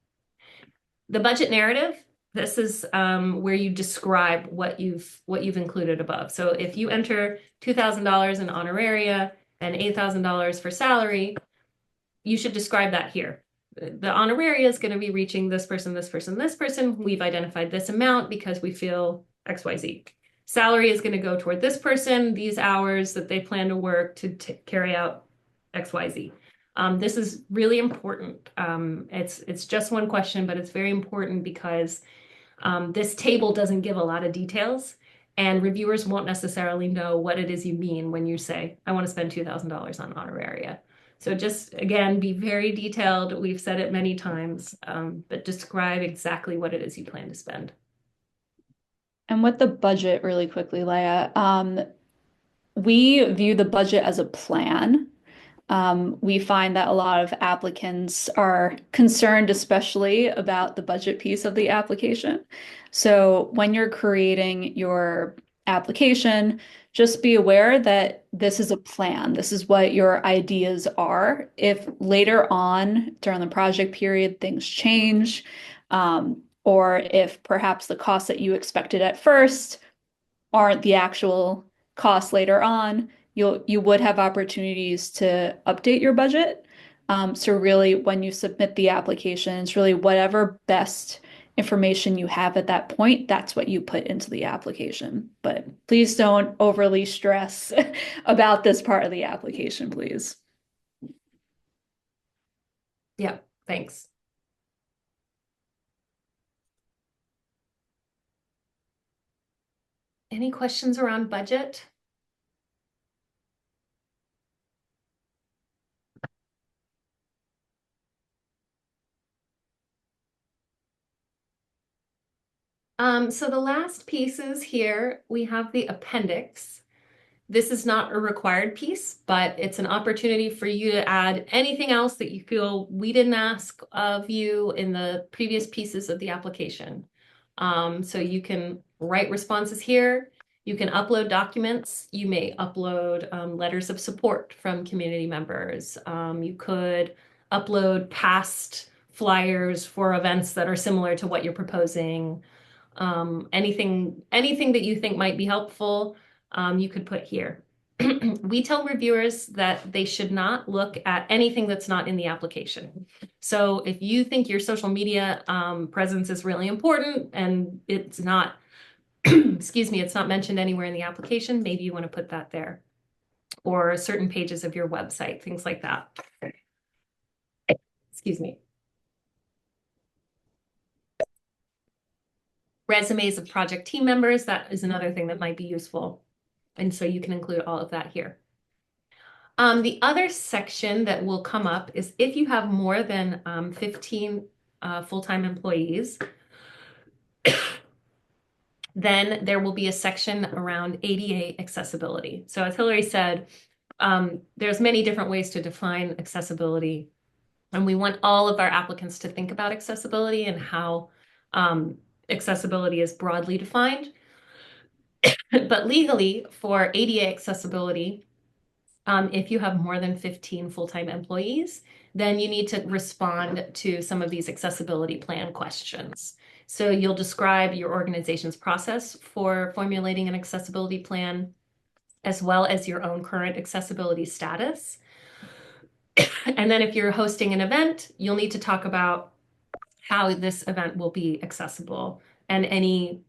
The budget narrative, this is where you describe what you've included above. So if you enter $2,000 in honoraria and $8,000 for salary, you should describe that here. The honoraria is going to be reaching this person, this person, this person. We've identified this amount because we feel XYZ. Salary is going to go toward this person, these hours that they plan to work to carry out XYZ. This is really important. It's just one question, but it's very important because this table doesn't give a lot of details, and reviewers won't necessarily know what it is you mean when you say, I want to spend $2,000 on honoraria. So just, again, be very detailed. We've said it many times, but describe exactly what it is you plan to spend. And with the budget, really quickly, Leah, we view the budget as a plan. We find that a lot of applicants are concerned, especially about the budget piece of the application. So when you're creating your application, just be aware that this is a plan. This is what your ideas are. If later on during the project period, things change, or if perhaps the costs that you expected at first aren't the actual costs later on, you would have opportunities to update your budget. So really, when you submit the application, it's really whatever best information you have at that point, that's what you put into the application. But please don't overly stress about this part of the application, please. Yeah, thanks. Any questions around budget? So the last pieces here, we have the appendix. This is not a required piece, but it's an opportunity for you to add anything else that you feel we didn't ask of you in the previous pieces of the application. So you can write responses here. You can upload documents. You may upload letters of support from community members. You could upload past flyers for events that are similar to what you're proposing. Anything that you think might be helpful, you could put here. we tell reviewers that they should not look at anything that's not in the application. So if you think your social media presence is really important and it's not, excuse me, it's not mentioned anywhere in the application, maybe you want to put that there. Or certain pages of your website, things like that. Excuse me. Resumes of project team members, that is another thing that might be useful. And so you can include all of that here. The other section that will come up is if you have more than 15 full-time employees, then there will be a section around ADA accessibility. So as Hillary said, there's many different ways to define accessibility. And we want all of our applicants to think about accessibility and how accessibility is broadly defined. But legally, for ADA accessibility, if you have more than 15 full-time employees, then you need to respond to some of these accessibility plan questions. So you'll describe your organization's process for formulating an accessibility plan, as well as your own current accessibility status. And then if you're hosting an event, you'll need to talk about how this event will be accessible and any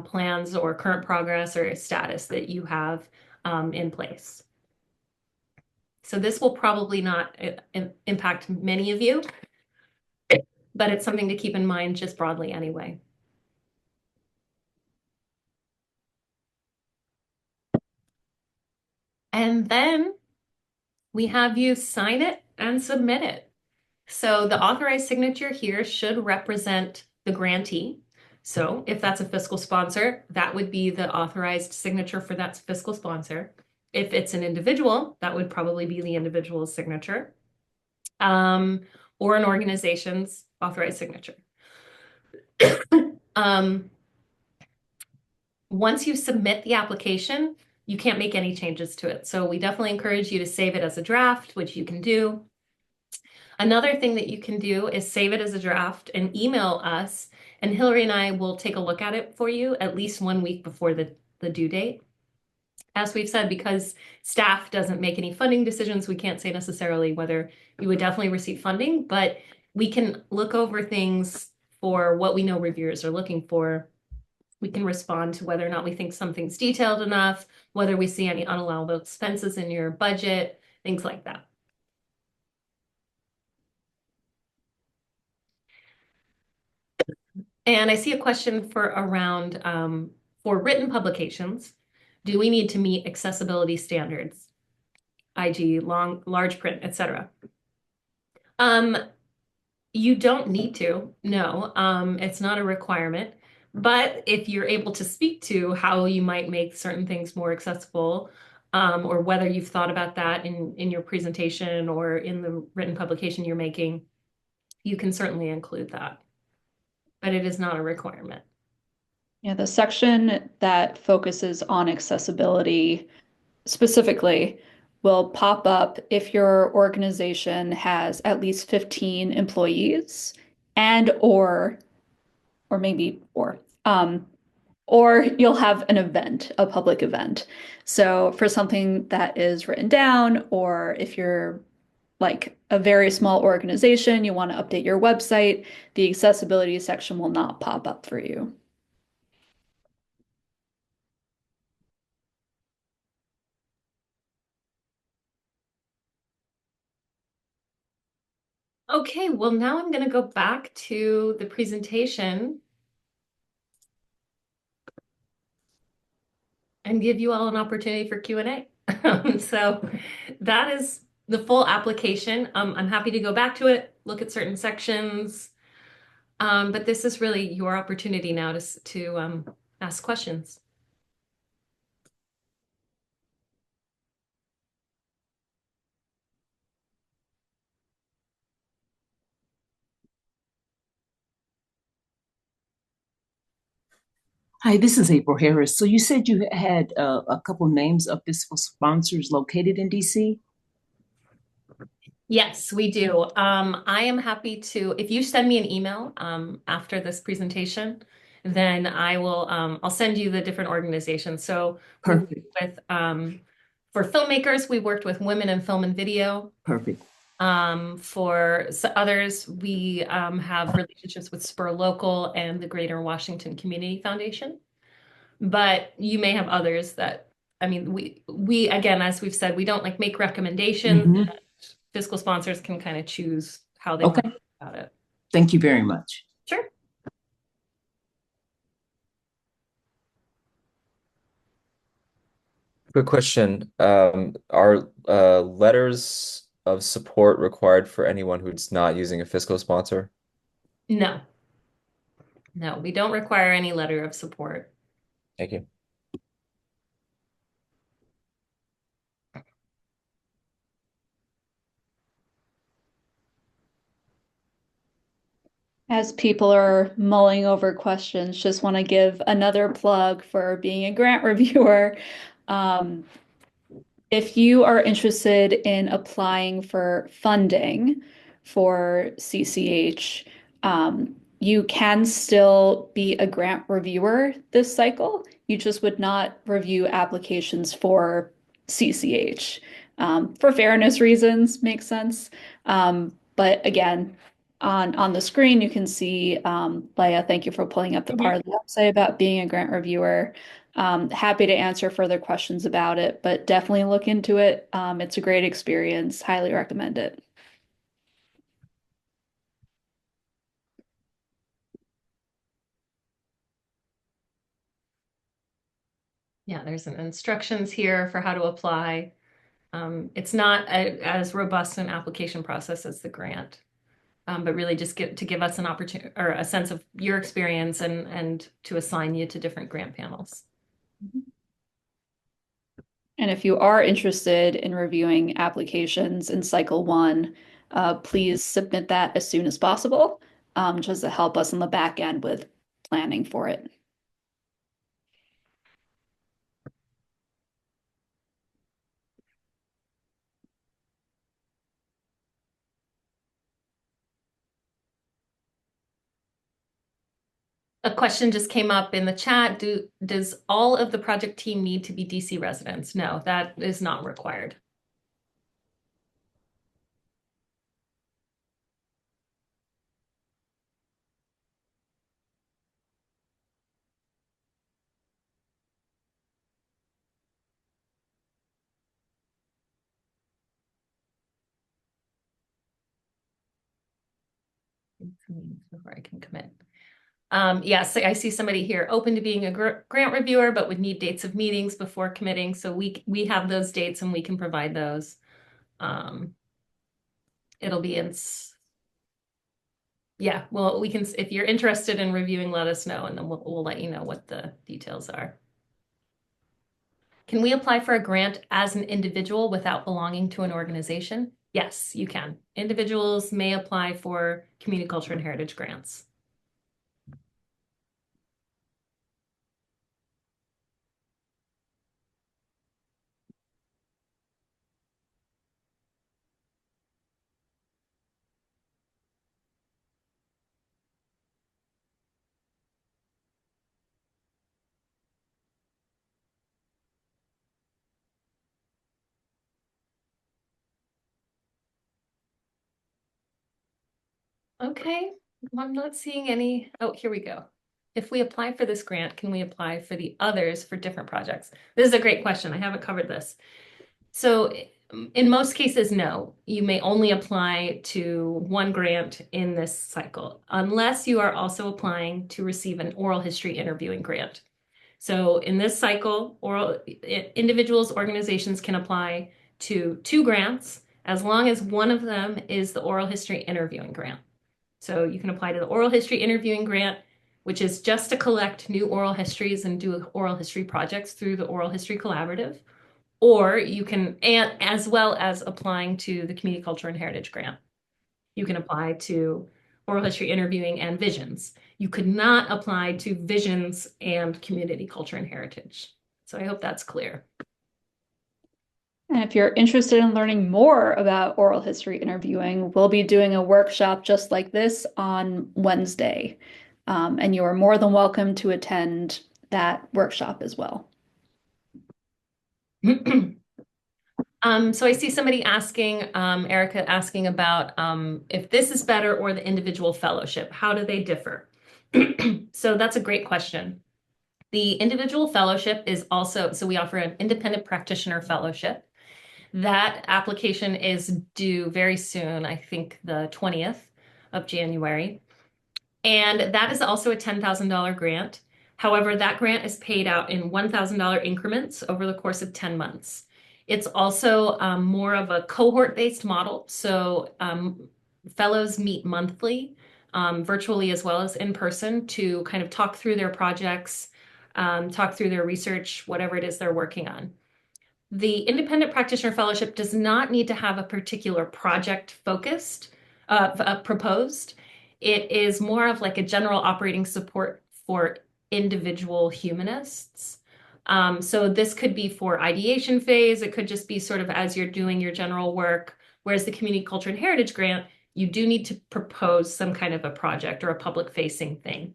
plans or current progress or status that you have in place. So this will probably not impact many of you, but it's something to keep in mind just broadly anyway. And then we have you sign it and submit it. So the authorized signature here should represent the grantee. So if that's a fiscal sponsor, that would be the authorized signature for that fiscal sponsor. If it's an individual, that would probably be the individual's signature, or an organization's authorized signature. Once you submit the application, you can't make any changes to it. So we definitely encourage you to save it as a draft, which you can do. Another thing that you can do is save it as a draft and email us, and Hillary and I will take a look at it for you at least 1 week before the due date. As we've said, because staff doesn't make any funding decisions, we can't say necessarily whether you would definitely receive funding, but we can look over things for what we know reviewers are looking for. We can respond to whether or not we think something's detailed enough, whether we see any unallowable expenses in your budget, things like that. And I see a question for around, for written publications, do we need to meet accessibility standards, i.e. large print, etc.? You don't need to, no, it's not a requirement. But if you're able to speak to how you might make certain things more accessible, or whether you've thought about that in your presentation or in the written publication you're making, you can certainly include that. But it is not a requirement. Yeah, the section that focuses on accessibility specifically will pop up if your organization has at least 15 employees and or you'll have an event, a public event. So for something that is written down, or if you're like a very small organization, you want to update your website, the accessibility section will not pop up for you. Okay, well, now I'm going to go back to the presentation and give you all an opportunity for Q&A. So that is the full application. I'm happy to go back to it, look at certain sections, but this is really your opportunity now to ask questions. Hi, this is April Harris. So you said you had a couple names of fiscal sponsors located in DC? Yes, we do. I am happy to, if you send me an email after this presentation, then I will, I'll send you the different organizations. So Perfect. with For filmmakers, we worked with Women in Film and Video. Perfect. For others, we have relationships with Spur Local and the Greater Washington Community Foundation. But you may have others that, I mean, we again, as we've said, we don't like make recommendations. Mhm. Fiscal sponsors can kind of choose how they want to think about it. Thank you very much. Sure. Quick question. Are letters of support required for anyone who's not using a fiscal sponsor? No. No, we don't require any letter of support. Thank you. As people are mulling over questions, just want to give another plug for being a grant reviewer. If you are interested in applying for funding for CCH, you can still be a grant reviewer this cycle. You just would not review applications for CCH. For fairness reasons, makes sense. But again, on the screen, you can see, Leah, thank you for pulling up the part of the website about being a grant reviewer. Happy to answer further questions about it, but definitely look into it. It's a great experience. Highly recommend it. Yeah, there's an instructions here for how to apply. It's not as robust an application process as the grant, but really just to give us an opportunity or a sense of your experience and to assign you to different grant panels. And if you are interested in reviewing applications in cycle 1, please submit that as soon as possible, just to help us on the back end with planning for it. A question just came up in the chat. Does all of the project team need to be DC residents? No, that is not required. Before I can commit. Yes, I see somebody here open to being a grant reviewer, but would need dates of meetings before committing. So we have those dates and we can provide those. It'll be in. Yeah, well, we can, if you're interested in reviewing, let us know, and then we'll let you know what the details are. Can we apply for a grant as an individual without belonging to an organization? Yes, you can. Individuals may apply for community culture and heritage grants. Okay, I'm not seeing any. Oh, here we go. If we apply for this grant, can we apply for the others for different projects? This is a great question. I haven't covered this. So in most cases, no. You may only apply to one grant in this cycle, unless you are also applying to receive an oral history interviewing grant. So in this cycle, individuals, organizations can apply to 2 grants as long as one of them is the oral history interviewing grant. So you can apply to the oral history interviewing grant, which is just to collect new oral histories and do oral history projects through the Oral History Collaborative. Or you can, and as well as applying to the Community Culture and Heritage Grant. You can apply to oral history interviewing and visions. You could not apply to visions and community culture and heritage. So I hope that's clear. And if you're interested in learning more about oral history interviewing, we'll be doing a workshop just like this on Wednesday. And you are more than welcome to attend that workshop as well. So I see somebody asking, Erica asking about if this is better or the individual fellowship. How do they differ? So that's a great question. The individual fellowship is also, so we offer an independent practitioner fellowship. That application is due very soon, I think the 20th of January. And that is also a $10,000 grant. However, that grant is paid out in $1,000 increments over the course of 10 months. It's also more of a cohort-based model. So fellows meet monthly, virtually as well as in person, to kind of talk through their projects, talk through their research, whatever it is they're working on. The Independent Practitioner Fellowship does not need to have a particular project focused, proposed. It is more of like a general operating support for individual humanists. So this could be for ideation phase. It could just be sort of as you're doing your general work. Whereas the Community Culture and Heritage Grant, you do need to propose some kind of a project or a public facing thing.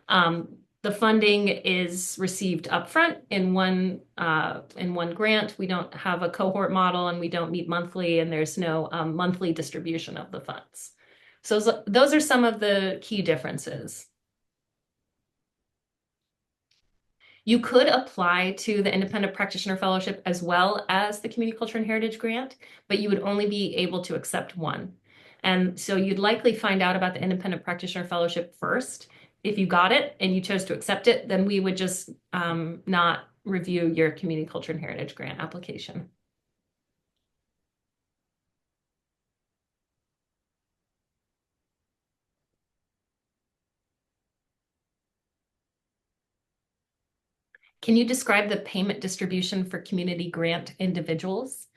The funding is received upfront in one grant. We don't have a cohort model, and we don't meet monthly, and there's no monthly distribution of the funds. So those are some of the key differences. You could apply to the Independent Practitioner Fellowship as well as the Community Culture and Heritage Grant, but you would only be able to accept one. And so you'd likely find out about the Independent Practitioner Fellowship first. If you got it and you chose to accept it, then we would just not review your Community Culture and Heritage Grant application. Can you describe the payment distribution for community grant individuals?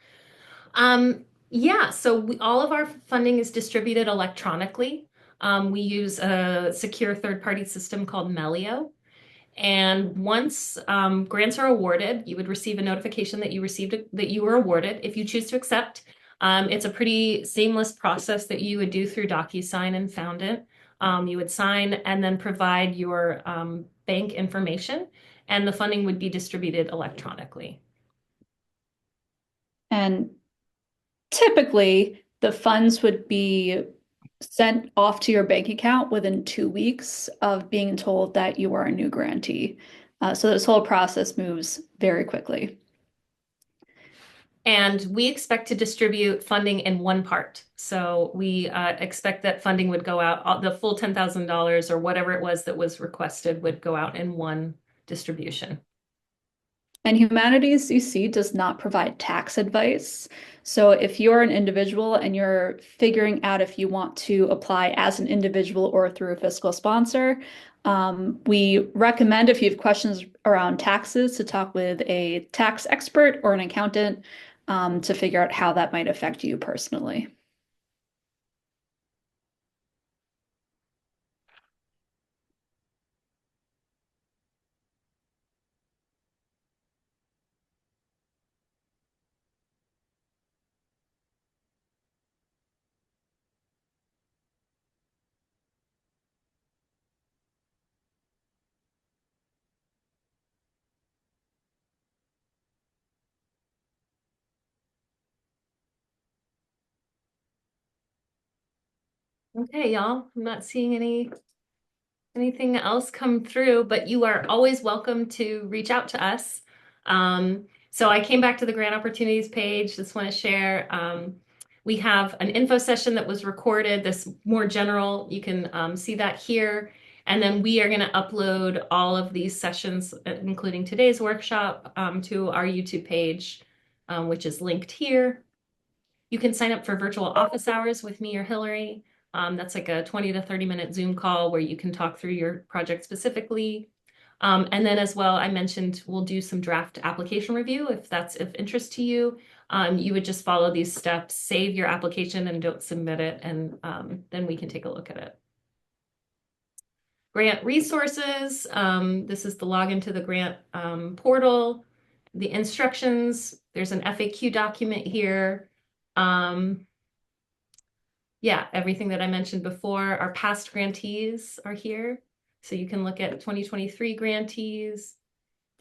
Yeah, so all of our funding is distributed electronically. We use a secure third-party system called Melio. And once grants are awarded, you would receive a notification that you were awarded. If you choose to accept, it's a pretty seamless process that you would do through DocuSign and Foundant. You would sign and then provide your bank information, and the funding would be distributed electronically. And typically, the funds would be sent off to your bank account within 2 weeks of being told that you are a new grantee. So this whole process moves very quickly. And we expect to distribute funding in one part. So we expect that funding would go out, the full $10,000 or whatever it was that was requested would go out in one distribution. And Humanities DC does not provide tax advice. So if you're an individual and you're figuring out if you want to apply as an individual or through a fiscal sponsor, we recommend, if you have questions around taxes, to talk with a tax expert or an accountant to figure out how that might affect you personally. Okay, y'all, I'm not seeing anything else come through, but you are always welcome to reach out to us. So I came back to the grant opportunities page. Just want to share. We have an info session that was recorded, this more general. You can see that here. And then we are going to upload all of these sessions, including today's workshop, to our YouTube page, which is linked here. You can sign up for virtual office hours with me or Hillary. That's like a 20 to 30-minute Zoom call where you can talk through your project specifically. And then as well, I mentioned we'll do some draft application review if that's of interest to you. You would just follow these steps, save your application and don't submit it, and then we can take a look at it. Grant resources. This is the login to the grant portal. The instructions, there's an FAQ document here. Yeah, everything that I mentioned before. Our past grantees are here. So you can look at 2023 grantees.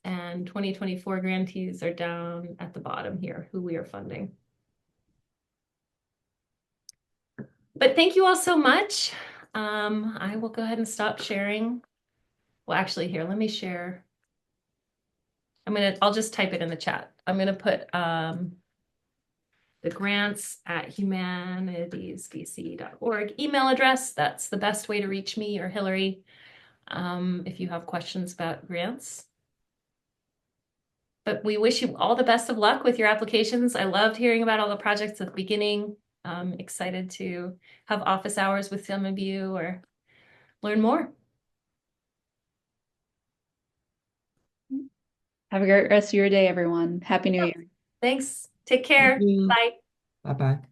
And 2024 grantees are down at the bottom here, who we are funding. But thank you all so much. I will go ahead and stop sharing. Well, actually, here, let me share. I'll just type it in the chat. I'm gonna put the grants@humanitiesdc.org email address. That's the best way to reach me or Hillary if you have questions about grants. But we wish you all the best of luck with your applications. I loved hearing about all the projects at the beginning. Excited to have office hours with some of you or learn more. Have a great rest of your day, everyone. Happy New Year. Thanks. Take care. Thank you. Bye. Bye-bye.